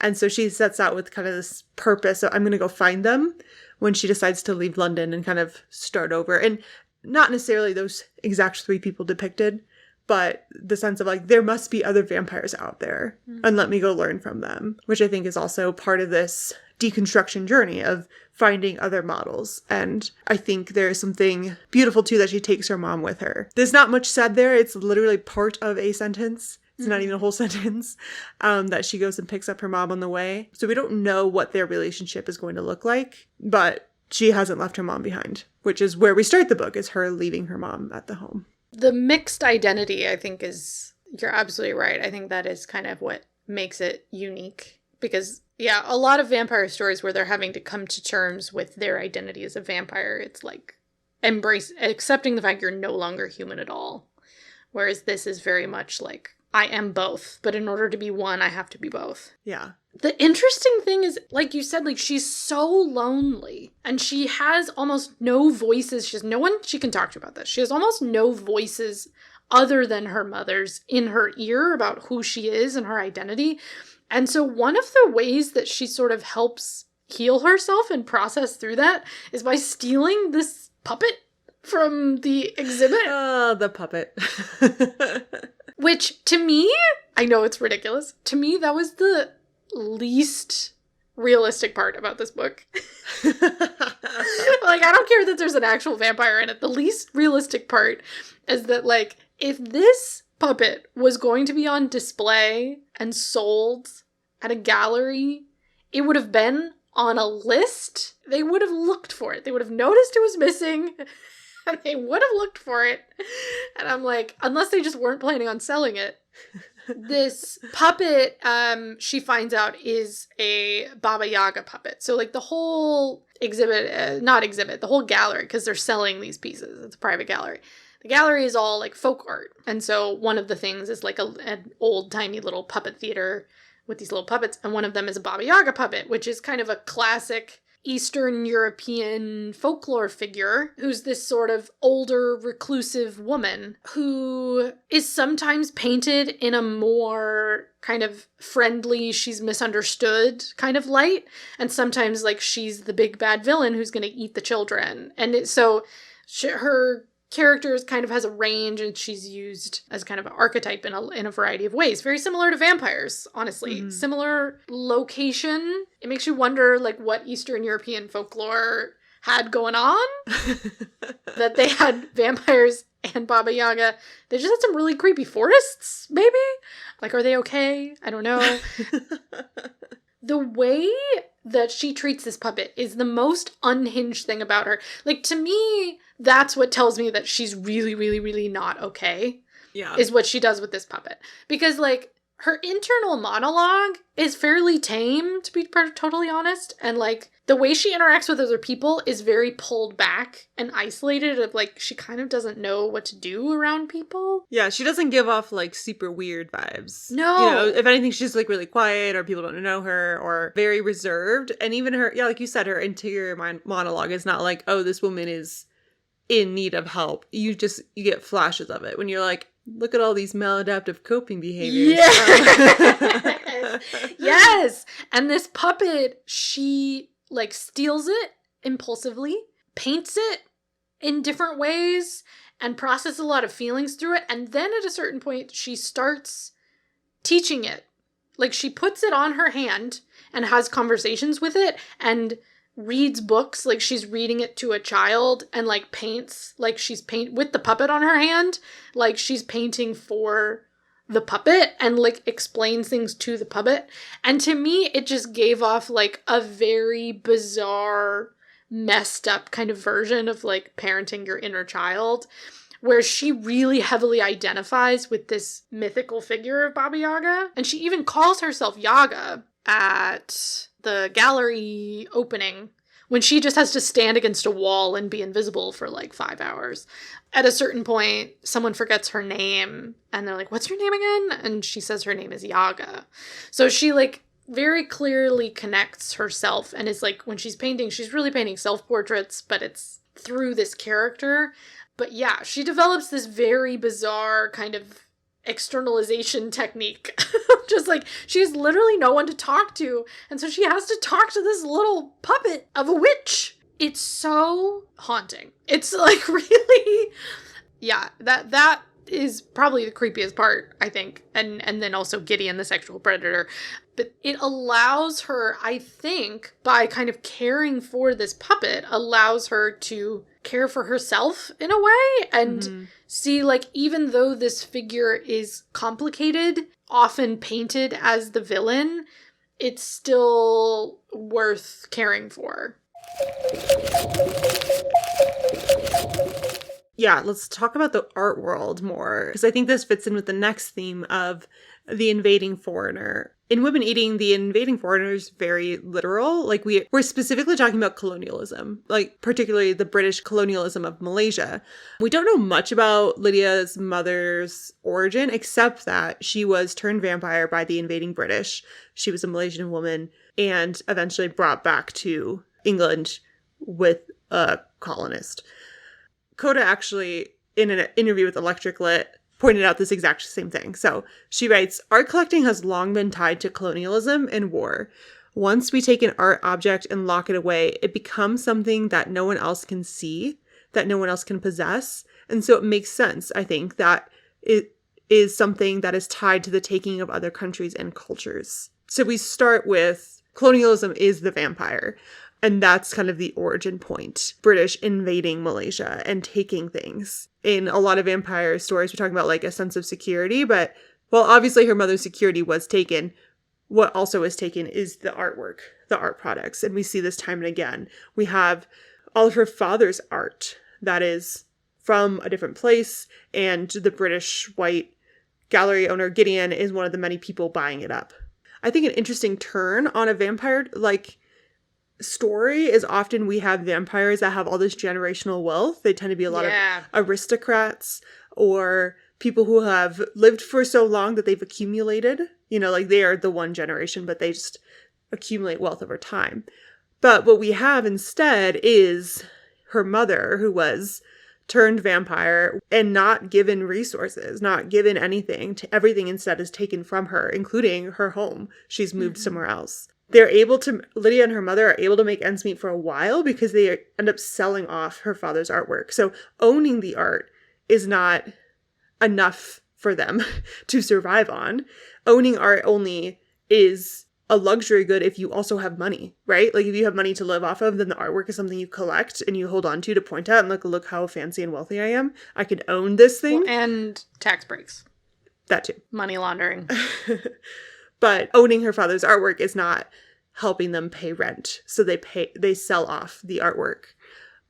[SPEAKER 2] And so she sets out with kind of this purpose of, I'm going to go find them, when she decides to leave London and kind of start over. And not necessarily those exact three people depicted, but the sense of like, there must be other vampires out there, and let me go learn from them, which I think is also part of this deconstruction journey of finding other models. And I think there's something beautiful too that she takes her mom with her. There's not much said there. It's literally part of a sentence. It's not even a whole sentence, that she goes and picks up her mom on the way. So we don't know what their relationship is going to look like, but she hasn't left her mom behind, which is where we start the book, is her leaving her mom at the home.
[SPEAKER 3] The mixed identity, I think, is, you're absolutely right. I think that is kind of what makes it unique. Because, yeah, a lot of vampire stories where they're having to come to terms with their identity as a vampire, it's like accepting the fact you're no longer human at all. Whereas this is very much like, I am both, but in order to be one, I have to be both.
[SPEAKER 2] Yeah.
[SPEAKER 3] The interesting thing is, like you said, like, she's so lonely, and she has almost no voices. She has no one she can talk to about this. She has almost no voices other than her mother's in her ear about who she is and her identity. And so one of the ways that she sort of helps heal herself and process through that is by stealing this puppet from the exhibit.
[SPEAKER 2] Oh, the puppet.
[SPEAKER 3] Which, to me, I know it's ridiculous. To me, that was the least realistic part about this book. Like, I don't care that there's an actual vampire in it. The least realistic part is that, like, if this puppet was going to be on display and sold at a gallery, it would have been on a list. They would have looked for it. They would have noticed it was missing. And they would have looked for it. And I'm like, unless they just weren't planning on selling it. This puppet, she finds out, is a Baba Yaga puppet. So, like, the whole the whole gallery, because they're selling these pieces. It's a private gallery. The gallery is all, like, folk art. And so one of the things is, like, an old-timey little puppet theater with these little puppets. And one of them is a Baba Yaga puppet, which is kind of a classic Eastern European folklore figure who's this sort of older, reclusive woman who is sometimes painted in a more kind of friendly, she's misunderstood kind of light, and sometimes like she's the big bad villain who's going to eat the children. And her character kind of has a range, and she's used as kind of an archetype in a variety of ways. Very similar to vampires, honestly. Mm-hmm. Similar location. It makes you wonder, like, what Eastern European folklore had going on. That they had vampires and Baba Yaga, they just had some really creepy forests, maybe? Like, are they okay? I don't know. The way that she treats this puppet is the most unhinged thing about her. Like, to me, that's what tells me that she's really, really, really not okay.
[SPEAKER 2] Yeah.
[SPEAKER 3] Is what she does with this puppet. Because, like, her internal monologue is fairly tame, to be totally honest. And, like, the way she interacts with other people is very pulled back and isolated. Of, like, she kind of doesn't know what to do around people.
[SPEAKER 2] Yeah, she doesn't give off, like, super weird vibes.
[SPEAKER 3] No.
[SPEAKER 2] You know, if anything, she's, like, really quiet, or people don't know her, or very reserved. And even her, yeah, like you said, her interior monologue is not like, oh, this woman is in need of help. You get flashes of it when you're like, look at all these maladaptive coping behaviors.
[SPEAKER 3] Yes. Yes. And this puppet, she, like, steals it impulsively, paints it in different ways, and processes a lot of feelings through it. And then at a certain point, she starts teaching it. Like, she puts it on her hand and has conversations with it and reads books like she's reading it to a child, and, like, paints like she's with the puppet on her hand, like she's painting for the puppet, and, like, explains things to the puppet. And to me, it just gave off, like, a very bizarre, messed up kind of version of, like, parenting your inner child, where she really heavily identifies with this mythical figure of Baba Yaga. And she even calls herself Yaga at the gallery opening, when she just has to stand against a wall and be invisible for, like, 5 hours. At a certain point, someone forgets her name, and they're like, what's your name again? And she says her name is Yaga. So she, like, very clearly connects herself, and is, like, when she's painting, she's really painting self-portraits, but it's through this character. But yeah, she develops this very bizarre kind of externalization technique. Just, like, she has literally no one to talk to, and so she has to talk to this little puppet of a witch. It's so haunting. It's, like, really, yeah, that is probably the creepiest part, I think. And then also Gideon, the sexual predator. But it allows her, I think, by kind of caring for this puppet, allows her to care for herself in a way, and see, like, even though this figure is complicated, often painted as the villain, it's still worth caring for.
[SPEAKER 2] Yeah, let's talk about the art world more, because I think this fits in with the next theme of the invading foreigner. In Women Eating, the invading foreigner is very literal. Like, we're specifically talking about colonialism, like particularly the British colonialism of Malaysia. We don't know much about Lydia's mother's origin, except that she was turned vampire by the invading British. She was a Malaysian woman and eventually brought back to England with a colonist. Kohda actually, in an interview with Electric Lit, pointed out this exact same thing. So she writes, art collecting has long been tied to colonialism and war. Once we take an art object and lock it away, it becomes something that no one else can see, that no one else can possess. And so it makes sense, I think, that it is something that is tied to the taking of other countries and cultures. So we start with colonialism is the vampire. And that's kind of the origin point. British invading Malaysia and taking things. In a lot of vampire stories, we're talking about, like, a sense of security. But, well, obviously her mother's security was taken. What also is taken is the artwork, the art products. And we see this time and again. We have all of her father's art that is from a different place. And the British white gallery owner, Gideon, is one of the many people buying it up. I think an interesting turn on a vampire, like, story is often we have vampires that have all this generational wealth. They tend to be a lot of aristocrats or people who have lived for so long that they've accumulated, you know, like they are the one generation, but they just accumulate wealth over time. But what we have instead is her mother, who was turned vampire and not given resources, not given anything. Everything instead is taken from her, including her home. She's moved somewhere else. Lydia and her mother are able to make ends meet for a while because they end up selling off her father's artwork. So owning the art is not enough for them to survive on. Owning art only is a luxury good if you also have money, right? Like if you have money to live off of, then the artwork is something you collect and you hold on to point out and look how fancy and wealthy I am. I can own this thing.
[SPEAKER 3] Well, and tax breaks.
[SPEAKER 2] That too.
[SPEAKER 3] Money laundering.
[SPEAKER 2] But owning her father's artwork is not helping them pay rent. So they sell off the artwork.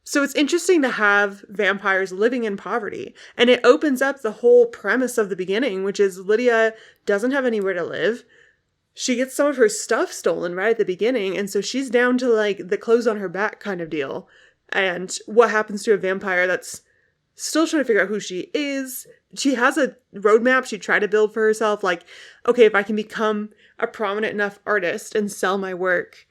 [SPEAKER 2] So it's interesting to have vampires living in poverty. And it opens up the whole premise of the beginning, which is Lydia doesn't have anywhere to live. She gets some of her stuff stolen right at the beginning. And so she's down to like the clothes on her back kind of deal. And what happens to a vampire that's still trying to figure out who she is. She has a roadmap she tried to build for herself. Like, okay, if I can become a prominent enough artist and sell my work,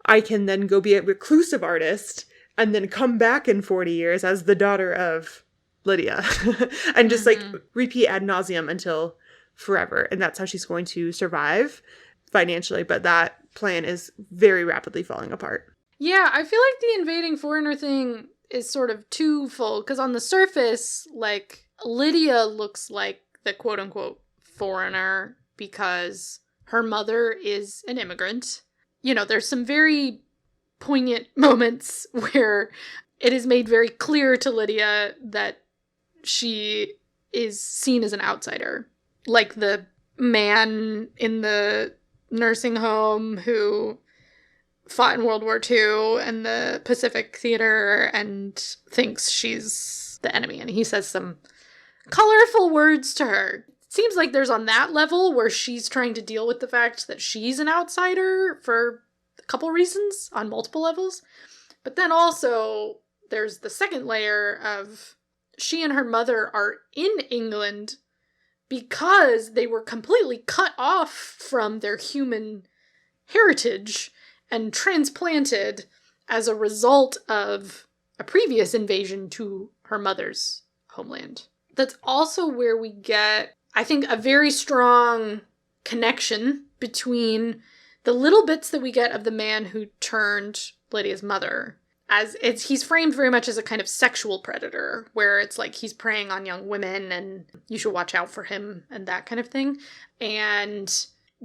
[SPEAKER 2] I can then go be a reclusive artist and then come back in 40 years as the daughter of Lydia and just like repeat ad nauseum until forever. And that's how she's going to survive financially. But that plan is very rapidly falling apart.
[SPEAKER 3] Yeah, I feel like the invading foreigner thing is sort of twofold. Because on the surface, like, Lydia looks like the quote-unquote foreigner because her mother is an immigrant. You know, there's some very poignant moments where it is made very clear to Lydia that she is seen as an outsider. Like the man in the nursing home who fought in World War II and the Pacific Theater and thinks she's the enemy. And he says some colorful words to her. It seems like there's on that level where she's trying to deal with the fact that she's an outsider for a couple reasons on multiple levels. But then also there's the second layer of she and her mother are in England because they were completely cut off from their human heritage and transplanted as a result of a previous invasion to her mother's homeland. That's also where we get, I think, a very strong connection between the little bits that we get of the man who turned Lydia's mother. He's framed very much as a kind of sexual predator, where it's like he's preying on young women and you should watch out for him and that kind of thing. And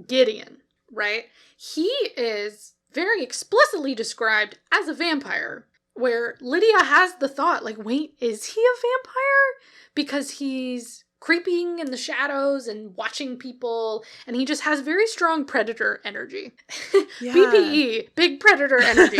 [SPEAKER 3] Gideon, right? He is very explicitly described as a vampire, where Lydia has the thought, like, wait, is he a vampire? Because he's creeping in the shadows and watching people, and he just has very strong predator energy. Yeah. BPE, big predator energy.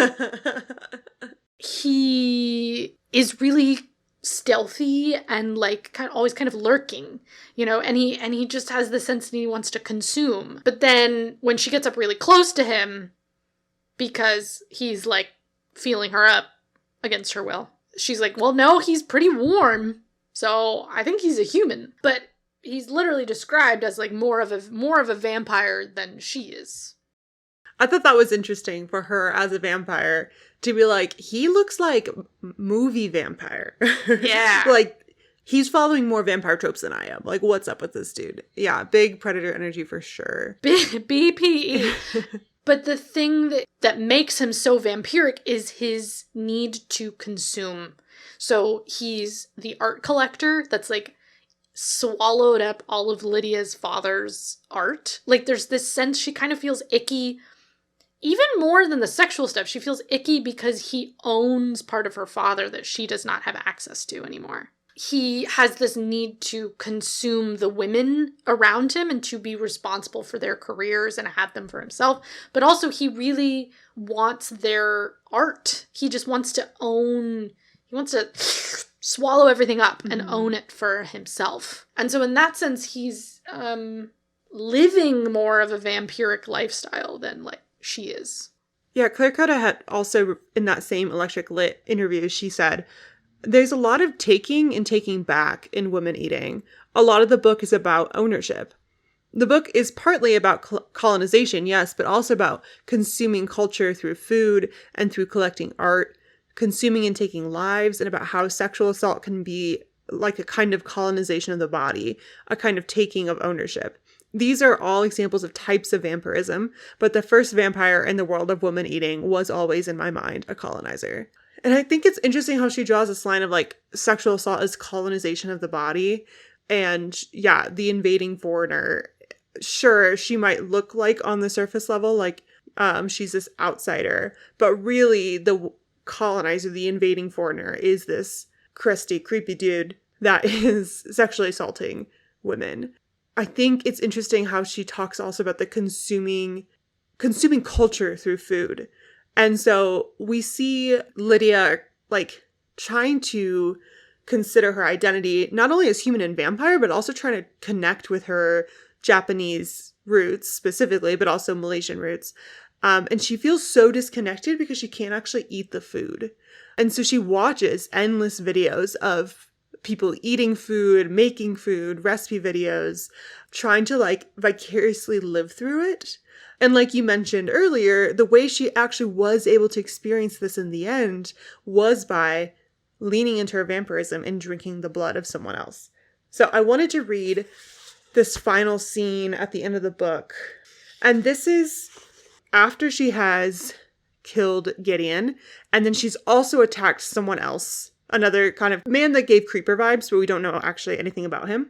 [SPEAKER 3] He is really stealthy and like always kind of lurking, you know, and he just has the sense that he wants to consume. But then when she gets up really close to him, because he's like feeling her up against her will, she's like, well, no, he's pretty warm, so I think he's a human. But he's literally described as like more of a vampire than she is.
[SPEAKER 2] I thought that was interesting for her as a vampire to be like, he looks like movie vampire.
[SPEAKER 3] Yeah.
[SPEAKER 2] Like, he's following more vampire tropes than I am. Like, what's up with this dude? Yeah, big predator energy for sure.
[SPEAKER 3] BPE. But the thing that makes him so vampiric is his need to consume. So he's the art collector that's like swallowed up all of Lydia's father's art. Like there's this sense she kind of feels icky. Even more than the sexual stuff, she feels icky because he owns part of her father that she does not have access to anymore. He has this need to consume the women around him and to be responsible for their careers and have them for himself. But also he really wants their art. He just wants to own, he wants to swallow everything up and own it for himself. And so in that sense, he's living more of a vampiric lifestyle than like she is.
[SPEAKER 2] Yeah, Claire Kohda had also, in that same Electric Lit interview, she said, there's a lot of taking and taking back in woman eating. A lot of the book is about ownership. The book is partly about colonization, yes, but also about consuming culture through food and through collecting art, consuming and taking lives, and about how sexual assault can be like a kind of colonization of the body, a kind of taking of ownership. These are all examples of types of vampirism, but the first vampire in the world of woman eating was always, in my mind, a colonizer. And I think it's interesting how she draws this line of like sexual assault as colonization of the body. And yeah, the invading foreigner sure, she might look like on the surface level, like she's this outsider, but really the colonizer, the invading foreigner, is this crusty, creepy dude that is sexually assaulting women. I think it's interesting how she talks also about the consuming culture through food. And so we see Lydia like trying to consider her identity not only as human and vampire, but also trying to connect with her Japanese roots specifically, but also Malaysian roots. And she feels so disconnected because she can't actually eat the food. And so she watches endless videos of people eating food, making food, recipe videos, trying to like vicariously live through it. And like you mentioned earlier, the way she actually was able to experience this in the end was by leaning into her vampirism and drinking the blood of someone else. So I wanted to read this final scene at the end of the book. And this is after she has killed Gideon, and then she's also attacked someone else, another kind of man that gave creeper vibes, but we don't know actually anything about him.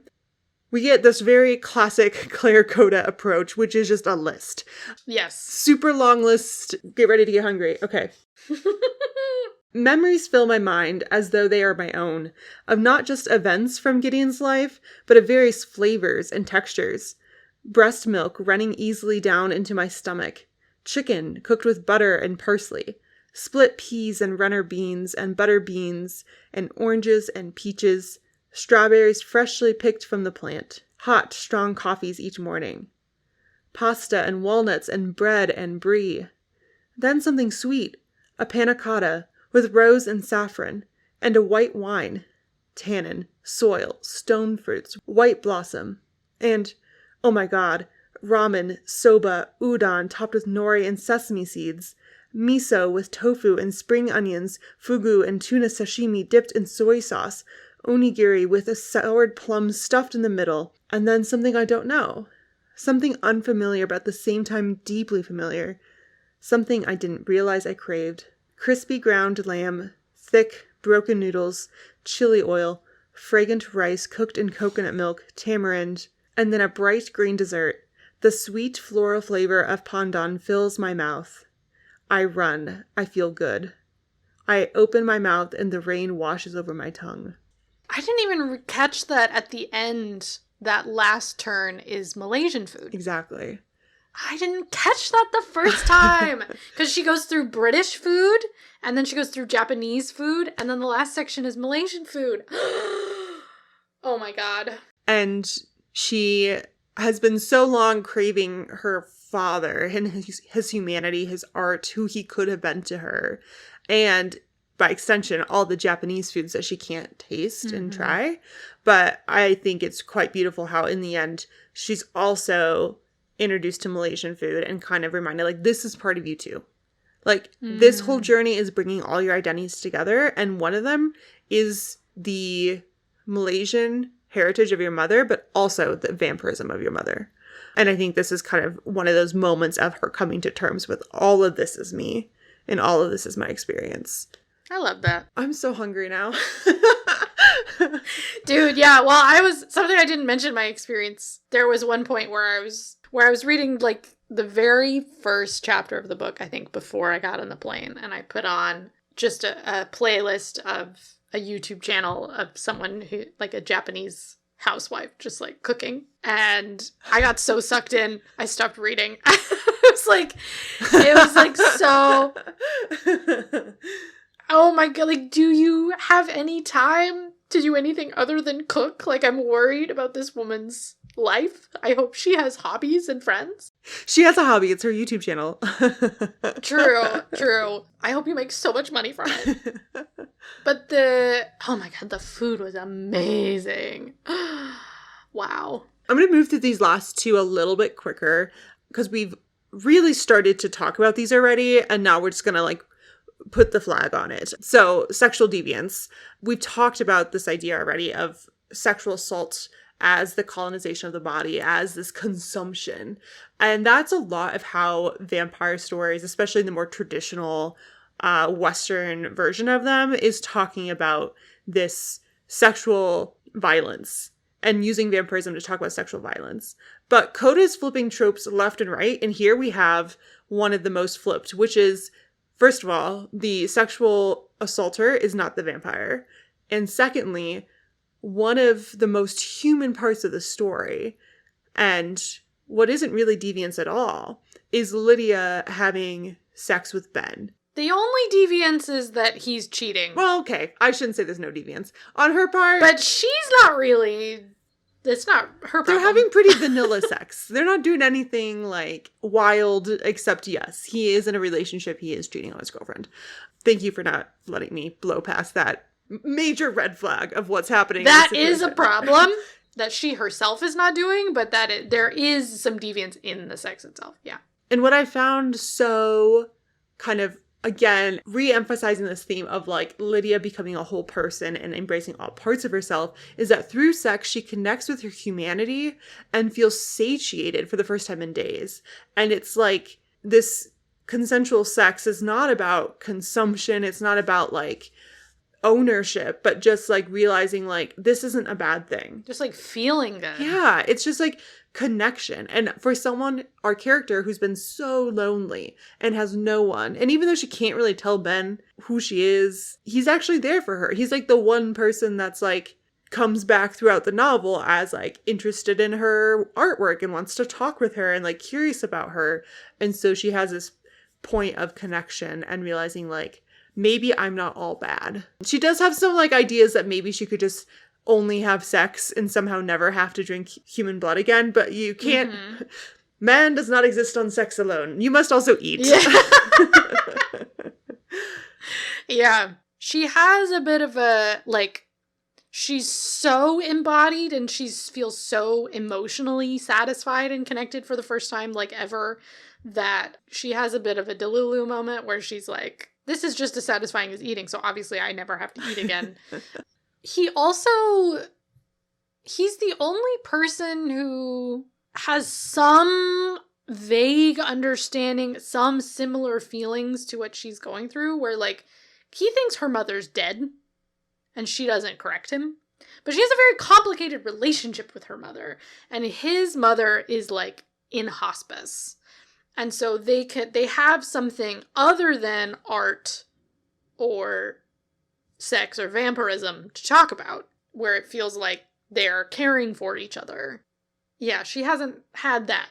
[SPEAKER 2] We get this very classic Claire Kohda approach, which is just a list.
[SPEAKER 3] Yes.
[SPEAKER 2] Super long list. Get ready to get hungry. Okay. Memories fill my mind as though they are my own, of not just events from Gideon's life, but of various flavors and textures. Breast milk running easily down into my stomach. Chicken cooked with butter and parsley. Split peas and runner beans and butter beans and oranges and peaches. Strawberries freshly picked from the plant. Hot, strong coffees each morning. Pasta and walnuts and bread and brie. Then something sweet, a panna cotta with rose and saffron, and a white wine. Tannin, soil, stone fruits, white blossom. And, oh my god, ramen, soba, udon topped with nori and sesame seeds. Miso with tofu and spring onions, fugu and tuna sashimi dipped in soy sauce. Onigiri with a soured plum stuffed in the middle, and then something I don't know. Something unfamiliar but at the same time deeply familiar. Something I didn't realize I craved. Crispy ground lamb, thick, broken noodles, chili oil, fragrant rice cooked in coconut milk, tamarind, and then a bright green dessert. The sweet floral flavor of pandan fills my mouth. I run. I feel good. I open my mouth and the rain washes over my tongue.
[SPEAKER 3] I didn't even catch that at the end, that last turn is Malaysian food.
[SPEAKER 2] Exactly.
[SPEAKER 3] I didn't catch that the first time. Because she goes through British food, and then she goes through Japanese food, and then the last section is Malaysian food. Oh my god.
[SPEAKER 2] And she has been so long craving her father and his humanity, his art, who he could have been to her. And by extension, all the Japanese foods that she can't taste and try. But I think it's quite beautiful how in the end, she's also introduced to Malaysian food and kind of reminded, like, this is part of you too. Like, this whole journey is bringing all your identities together. And one of them is the Malaysian heritage of your mother, but also the vampirism of your mother. And I think this is kind of one of those moments of her coming to terms with all of this is me and all of this is my experience.
[SPEAKER 3] I love that.
[SPEAKER 2] I'm so hungry now.
[SPEAKER 3] Dude, yeah. Well, something I didn't mention in my experience. There was one point where I was reading like the very first chapter of the book, I think, before I got on the plane, and I put on just a playlist of a YouTube channel of someone who, like a Japanese housewife, just like cooking. And I got so sucked in, I stopped reading. It was like so, oh my god, like, do you have any time to do anything other than cook? Like, I'm worried about this woman's life. I hope she has hobbies and friends.
[SPEAKER 2] She has a hobby. It's her YouTube channel.
[SPEAKER 3] True. I hope you make so much money from it. But oh my god, the food was amazing. Wow.
[SPEAKER 2] I'm going to move through these last two a little bit quicker because we've really started to talk about these already. And now we're just going to like put the flag on it. So sexual deviance. We've talked about this idea already of sexual assault as the colonization of the body, as this consumption. And that's a lot of how vampire stories, especially the more traditional Western version of them, is talking about this sexual violence and using vampirism to talk about sexual violence. But Kohda's flipping tropes left and right, and here we have one of the most flipped, which is, first of all, the sexual assaulter is not the vampire. And secondly, one of the most human parts of the story, and what isn't really deviance at all, is Lydia having sex with Ben.
[SPEAKER 3] The only deviance is that he's cheating.
[SPEAKER 2] Well, okay, I shouldn't say there's no deviance on her part.
[SPEAKER 3] But she's not really... It's not her problem.
[SPEAKER 2] They're having pretty vanilla sex. They're not doing anything, like, wild, except, yes, he is in a relationship. He is cheating on his girlfriend. Thank you for not letting me blow past that major red flag of what's happening.
[SPEAKER 3] That is a problem that she herself is not doing, but there is some deviance in the sex itself. Yeah.
[SPEAKER 2] And what I found so kind of, again, re-emphasizing this theme of, like, Lydia becoming a whole person and embracing all parts of herself is that through sex, she connects with her humanity and feels satiated for the first time in days. And it's like this consensual sex is not about consumption. It's not about, like, ownership, but just, like, realizing, like, this isn't a bad thing.
[SPEAKER 3] Just, like, feeling good.
[SPEAKER 2] Yeah, it's just, like, connection. And for someone, our character, who's been so lonely and has no one, and even though she can't really tell Ben who she is, he's actually there for her. He's, like, the one person that's, like, comes back throughout the novel as, like, interested in her artwork and wants to talk with her and, like, curious about her. And so she has this point of connection and realizing, like, maybe I'm not all bad. She does have some, like, ideas that maybe she could just only have sex and somehow never have to drink human blood again, but you can't. Mm-hmm. Man does not exist on sex alone. You must also eat.
[SPEAKER 3] Yeah. Yeah. She has a bit of a, like, she's so embodied and she feels so emotionally satisfied and connected for the first time, like, ever, that she has a bit of a Delulu moment where she's like, this is just as satisfying as eating, so obviously I never have to eat again. He's the only person who has some vague understanding, some similar feelings to what she's going through, where, like, he thinks her mother's dead, and she doesn't correct him. But she has a very complicated relationship with her mother, and his mother is, like, in hospice. And so they have something other than art or sex or vampirism to talk about, where it feels like they're caring for each other. Yeah, she hasn't had that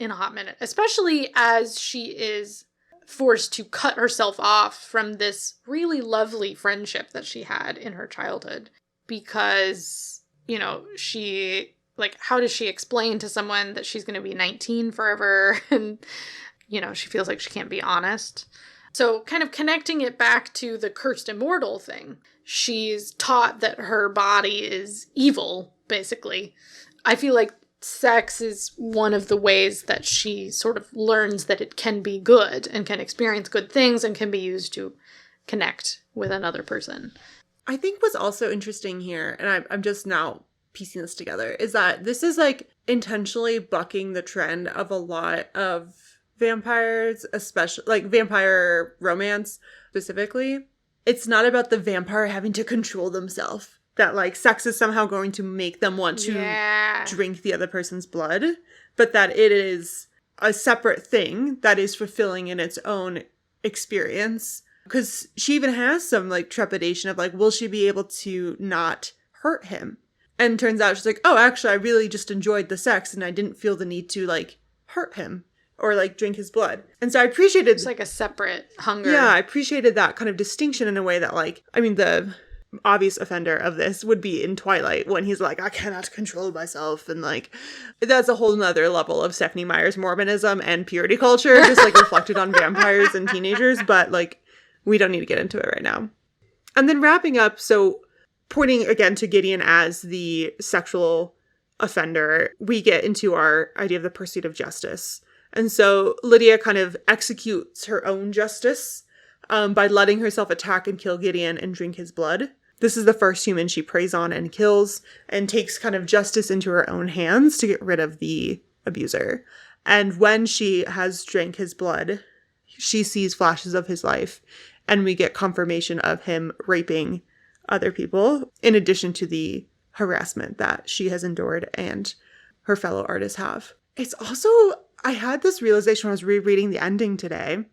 [SPEAKER 3] in a hot minute, especially as she is forced to cut herself off from this really lovely friendship that she had in her childhood. Because, you know, she... like, how does she explain to someone that she's going to be 19 forever? And, you know, she feels like she can't be honest. So kind of connecting it back to the cursed immortal thing. She's taught that her body is evil, basically. I feel like sex is one of the ways that she sort of learns that it can be good and can experience good things and can be used to connect with another person.
[SPEAKER 2] I think what's also interesting here, and I'm just now piecing this together, is that this is, like, intentionally bucking the trend of a lot of vampires, especially, like, vampire romance specifically. It's not about the vampire having to control themselves, that, like, sex is somehow going to make them want to drink the other person's blood, but that it is a separate thing that is fulfilling in its own experience. Because she even has some, like, trepidation of, like, will she be able to not hurt him? And turns out she's like, oh, actually, I really just enjoyed the sex and I didn't feel the need to, like, hurt him or, like, drink his blood. And so I appreciated...
[SPEAKER 3] It's like a separate hunger.
[SPEAKER 2] Yeah, I appreciated that kind of distinction in a way that, like, I mean, the obvious offender of this would be in Twilight when he's like, I cannot control myself. And, like, that's a whole nother level of Stephenie Meyer's Mormonism and purity culture, just, like, reflected on vampires and teenagers. But, like, we don't need to get into it right now. And then wrapping up, so... pointing again to Gideon as the sexual offender, we get into our idea of the pursuit of justice. And so Lydia kind of executes her own justice by letting herself attack and kill Gideon and drink his blood. This is the first human she preys on and kills and takes kind of justice into her own hands to get rid of the abuser. And when she has drank his blood, she sees flashes of his life and we get confirmation of him raping other people, in addition to the harassment that she has endured and her fellow artists have. It's also, I had this realization when I was rereading the ending today.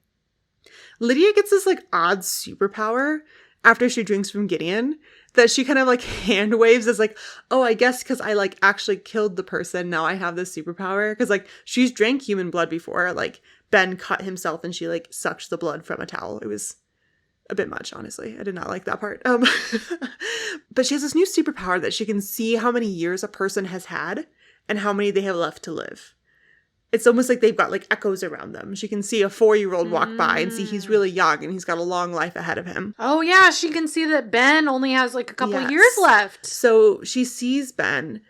[SPEAKER 2] Lydia gets this like odd superpower after she drinks from Gideon that she kind of like hand waves as like, oh, I guess because I like actually killed the person, now I have this superpower. Because like she's drank human blood before, like Ben cut himself and she like sucked the blood from a towel. It was a bit much, honestly. I did not like that part. But she has this new superpower that she can see how many years a person has had and how many they have left to live. It's almost like they've got like echoes around them. She can see a 4-year-old walk by and see he's really young and he's got a long life ahead of him.
[SPEAKER 3] Oh yeah, she can see that Ben only has like a couple of years left.
[SPEAKER 2] So she sees Ben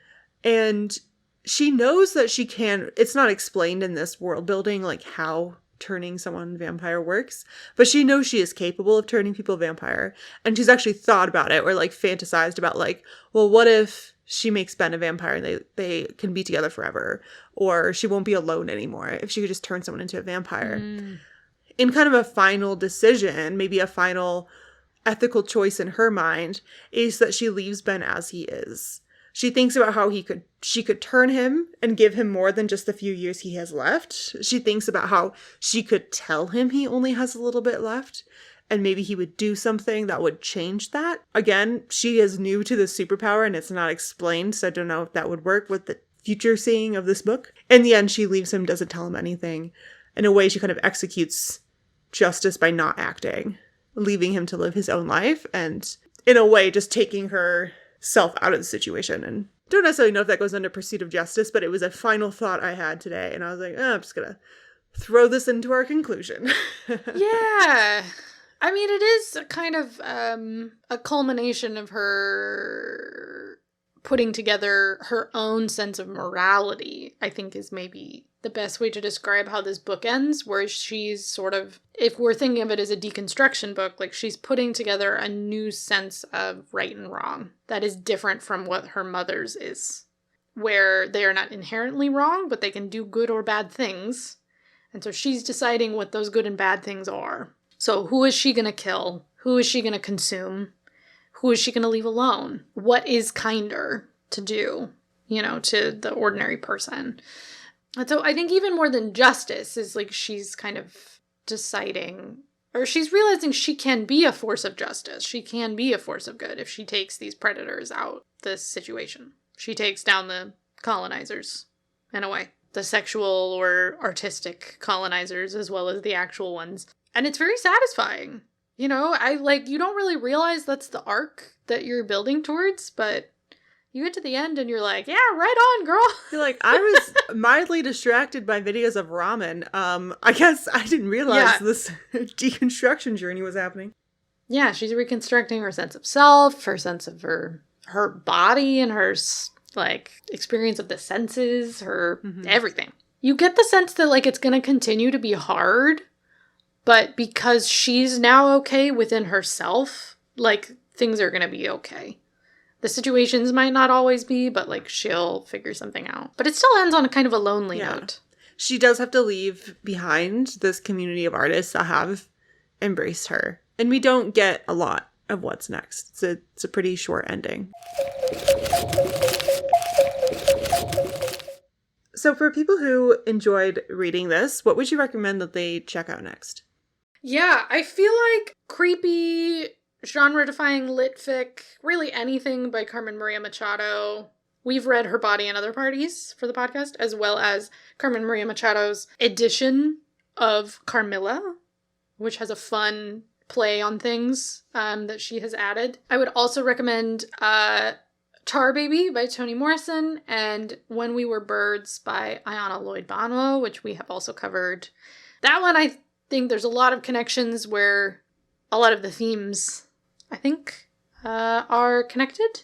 [SPEAKER 2] and she knows that she can, it's not explained in this world building like how turning someone vampire works, but she knows she is capable of turning people vampire. And she's actually thought about it or like fantasized about like, well, what if she makes Ben a vampire and they can be together forever, or she won't be alone anymore if she could just turn someone into a vampire. In kind of a final decision, maybe a final ethical choice in her mind, is that she leaves Ben as he is. She thinks about how she could turn him and give him more than just the few years he has left. She thinks about how she could tell him he only has a little bit left, and maybe he would do something that would change that. Again, she is new to the superpower and it's not explained, so I don't know if that would work with the future seeing of this book. In the end, she leaves him, doesn't tell him anything. In a way, she kind of executes justice by not acting, leaving him to live his own life, and in a way, just taking herself out of the situation. And don't necessarily know if that goes under pursuit of justice, but it was a final thought I had today, and I was like, oh, I'm just gonna throw this into our conclusion.
[SPEAKER 3] Yeah. I mean, it is kind of a culmination of her putting together her own sense of morality, I think is maybe the best way to describe how this book ends, where she's sort of, if we're thinking of it as a deconstruction book, like she's putting together a new sense of right and wrong that is different from what her mother's is, where they are not inherently wrong, but they can do good or bad things. And so she's deciding what those good and bad things are. So who is she going to kill? Who is she going to consume? Who is she going to leave alone? What is kinder to do, to the ordinary person? And so I think even more than justice is like she's kind of deciding, or she's realizing she can be a force of justice. She can be a force of good if she takes these predators out this situation. She takes down the colonizers, in a way. The sexual or artistic colonizers as well as the actual ones. And it's very satisfying. You don't really realize that's the arc that you're building towards, but you get to the end and you're like, yeah, right on, girl.
[SPEAKER 2] You're like, I was mildly distracted by videos of ramen. I guess I didn't realize this deconstruction journey was happening.
[SPEAKER 3] Yeah, she's reconstructing her sense of self, her sense of her body and her experience of the senses, her everything. You get the sense that it's going to continue to be hard, but because she's now okay within herself, things are going to be okay. The situations might not always be, but she'll figure something out. But it still ends on a kind of a lonely note.
[SPEAKER 2] She does have to leave behind this community of artists that have embraced her. And we don't get a lot of what's next. It's a pretty short ending. So for people who enjoyed reading this, what would you recommend that they check out next?
[SPEAKER 3] Yeah, I feel like creepy, genre-defying lit fic, really anything by Carmen Maria Machado. We've read Her Body and Other Parties for the podcast, as well as Carmen Maria Machado's edition of Carmilla, which has a fun play on things that she has added. I would also recommend Tar Baby by Toni Morrison and When We Were Birds by Ayanna Lloyd-Banwo, which we have also covered. That one, I think there's a lot of connections where a lot of the themes, I think, are connected.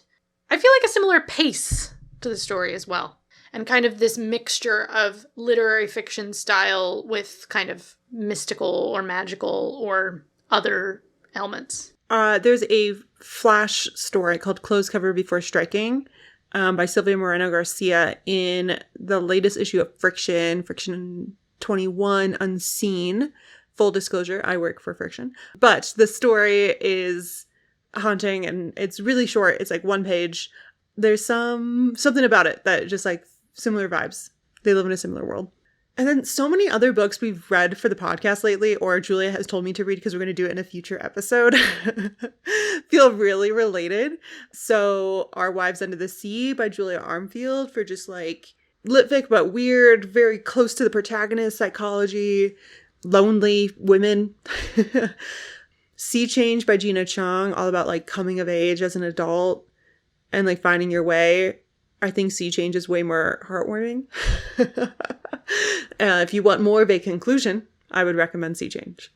[SPEAKER 3] I feel like a similar pace to the story as well. And kind of this mixture of literary fiction style with kind of mystical or magical or other elements.
[SPEAKER 2] There's a flash story called Close Cover Before Striking by Sylvia Moreno Garcia in the latest issue of Friction 21 Unseen. Full disclosure, I work for Friction. But the story is haunting and it's really short. It's one page. There's something about it that just like similar vibes. They live in a similar world. And then so many other books we've read for the podcast lately, or Julia has told me to read because we're going to do it in a future episode, feel really related. So Our Wives Under the Sea by Julia Armfield, for just like lit fic, but weird, very close to the protagonist, psychology, lonely women. Sea Change by Gina Chong, all about like coming of age as an adult and like finding your way. I think Sea Change is way more heartwarming. If you want more of a conclusion, I would recommend Sea Change.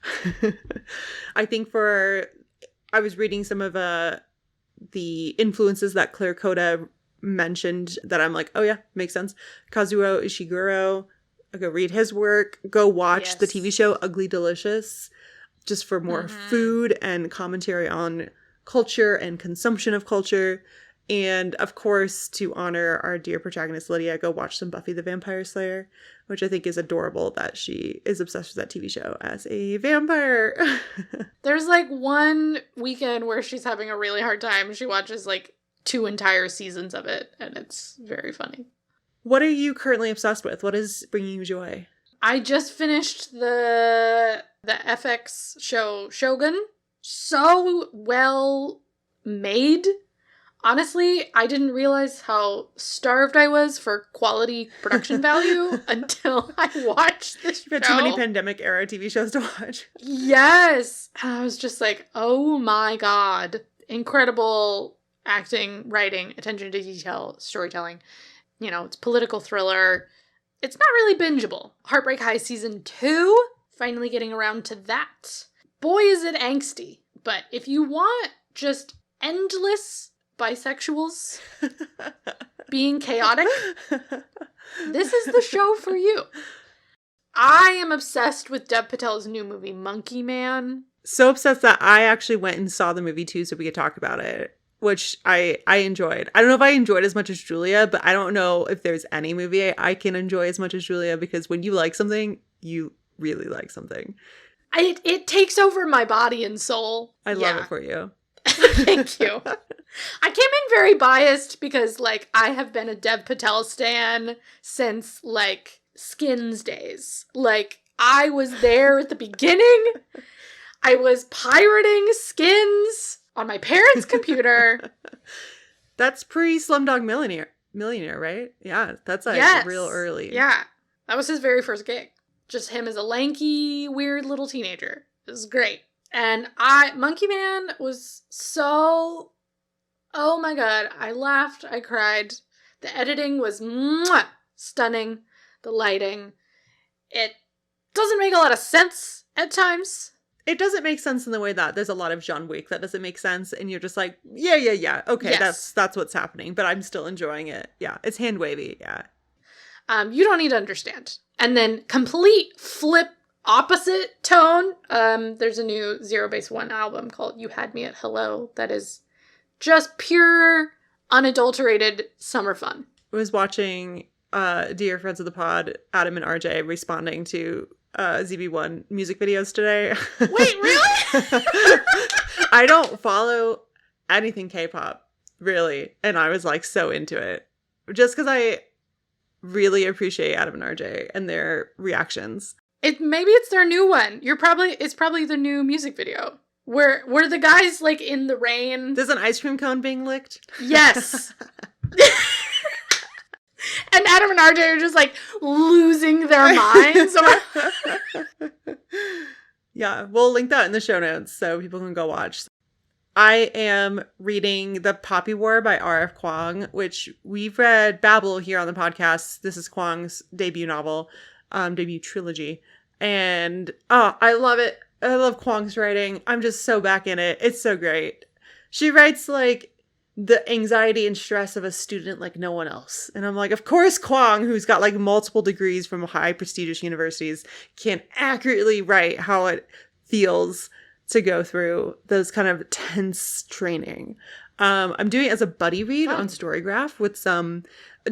[SPEAKER 2] I think I was reading some of the influences that Claire Kohda mentioned that I'm like, oh yeah, makes sense. Kazuo Ishiguro, go read his work. Go watch the TV show Ugly Delicious, just for more food and commentary on culture and consumption of culture. And of course, to honor our dear protagonist Lydia, go watch some Buffy the Vampire Slayer, which I think is adorable that she is obsessed with that TV show as a vampire.
[SPEAKER 3] There's like one weekend where she's having a really hard time. She watches like 2 entire seasons of it, and it's very funny.
[SPEAKER 2] What are you currently obsessed with? What is bringing you joy?
[SPEAKER 3] I just finished the FX show Shogun. So well made. Honestly, I didn't realize how starved I was for quality production value until I watched this show.
[SPEAKER 2] You've had too many pandemic era TV shows to watch.
[SPEAKER 3] Yes! And I was just like, oh my god. Incredible acting, writing, attention to detail, storytelling. You know, it's political thriller. It's not really bingeable. Heartbreak High Season 2, finally getting around to that. Boy, is it angsty. But if you want just endless bisexuals being chaotic, this is the show for you. I am obsessed with Dev Patel's new movie, Monkey Man.
[SPEAKER 2] So obsessed that I actually went and saw the movie too so we could talk about it, which I enjoyed. I don't know if I enjoyed as much as Julia, but I don't know if there's any movie I can enjoy as much as Julia, because when you like something, you really like something.
[SPEAKER 3] It takes over my body and soul.
[SPEAKER 2] I love it for you.
[SPEAKER 3] Thank you. I came in very biased because, like, I have been a Dev Patel stan since, like, Skins days. Like, I was there at the beginning. I was pirating Skins on my parents' computer.
[SPEAKER 2] That's pre-Slumdog Millionaire, right? Yeah, that's like real early.
[SPEAKER 3] Yeah, that was his very first gig. Just him as a lanky, weird little teenager. It was great. And Monkey Man was so, oh my god, I laughed, I cried. The editing was stunning. The lighting. It doesn't make a lot of sense at times.
[SPEAKER 2] It doesn't make sense in the way that there's a lot of John Wick that doesn't make sense, and you're just like, yeah, okay, yes. that's what's happening, but I'm still enjoying it. Yeah, it's hand wavy, yeah.
[SPEAKER 3] You don't need to understand. And then complete flip opposite tone. There's a new Zero Base One album called You Had Me at Hello that is just pure, unadulterated summer fun.
[SPEAKER 2] I was watching dear friends of the pod, Adam and RJ, responding to ZB1 music videos today.
[SPEAKER 3] Wait, really?
[SPEAKER 2] I don't follow anything K-pop, really. And I was like so into it. Just because I really appreciate Adam and RJ and their reactions.
[SPEAKER 3] Maybe it's their new one. It's probably the new music video. Where the guys like in the rain.
[SPEAKER 2] There's an ice cream cone being licked?
[SPEAKER 3] Yes. And Adam and RJ are just like losing their minds.
[SPEAKER 2] Yeah, we'll link that in the show notes so people can go watch. I am reading The Poppy War by R.F. Kuang, which we've read Babel here on the podcast. This is Kuang's debut novel, debut trilogy. And I love it. I love Kuang's writing. I'm just so back in it. It's so great. She writes like the anxiety and stress of a student like no one else. And I'm like, of course Kuang, who's got like multiple degrees from high prestigious universities, can accurately write how it feels to go through those kind of tense training. I'm doing it as a buddy read on Storygraph with some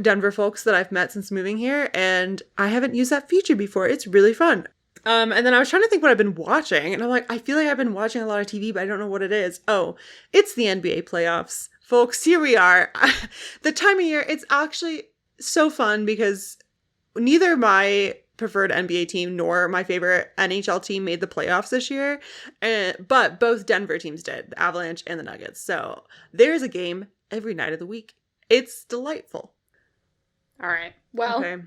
[SPEAKER 2] Denver folks that I've met since moving here, and I haven't used that feature before. It's really fun. And then I was trying to think what I've been watching, and I'm like, I feel like I've been watching a lot of TV, but I don't know what it is. Oh, it's the NBA playoffs. folks, here we are. The time of year, it's actually so fun because neither my preferred NBA team nor my favorite NHL team made the playoffs this year, but both Denver teams did, the Avalanche and the Nuggets. So there's a game every night of the week. It's delightful.
[SPEAKER 3] All right. Well,
[SPEAKER 2] okay.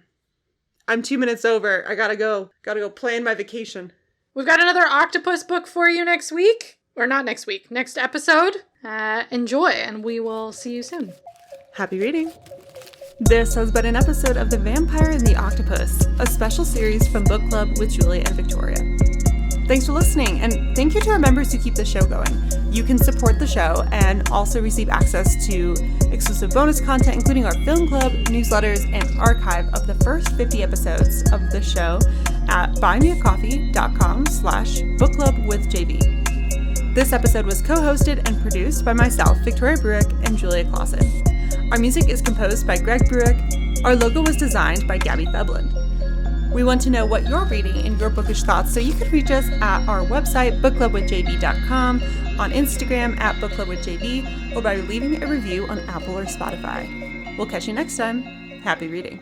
[SPEAKER 2] I'm 2 minutes over. I gotta go. Gotta go plan my vacation.
[SPEAKER 3] We've got another octopus book for you next week. Or not next week. Next episode. Enjoy, and we will see you soon.
[SPEAKER 2] Happy reading. This has been an episode of The Vampire and the Octopus, a special series from Book Club with Julie and Victoria. Thanks for listening, and thank you to our members who keep the show going. You can support the show and also receive access to exclusive bonus content, including our film club, newsletters, and archive of the first 50 episodes of the show at buymeacoffee.com/bookclubwithjv. This episode was co-hosted and produced by myself, Victoria Bruick, and Julia Clausen. Our music is composed by Greg Bruick. Our logo was designed by Gabby Thubland. We want to know what you're reading and your bookish thoughts, so you can reach us at our website, bookclubwithjv.com, on Instagram at bookclubwithjv, or by leaving a review on Apple or Spotify. We'll catch you next time. Happy reading.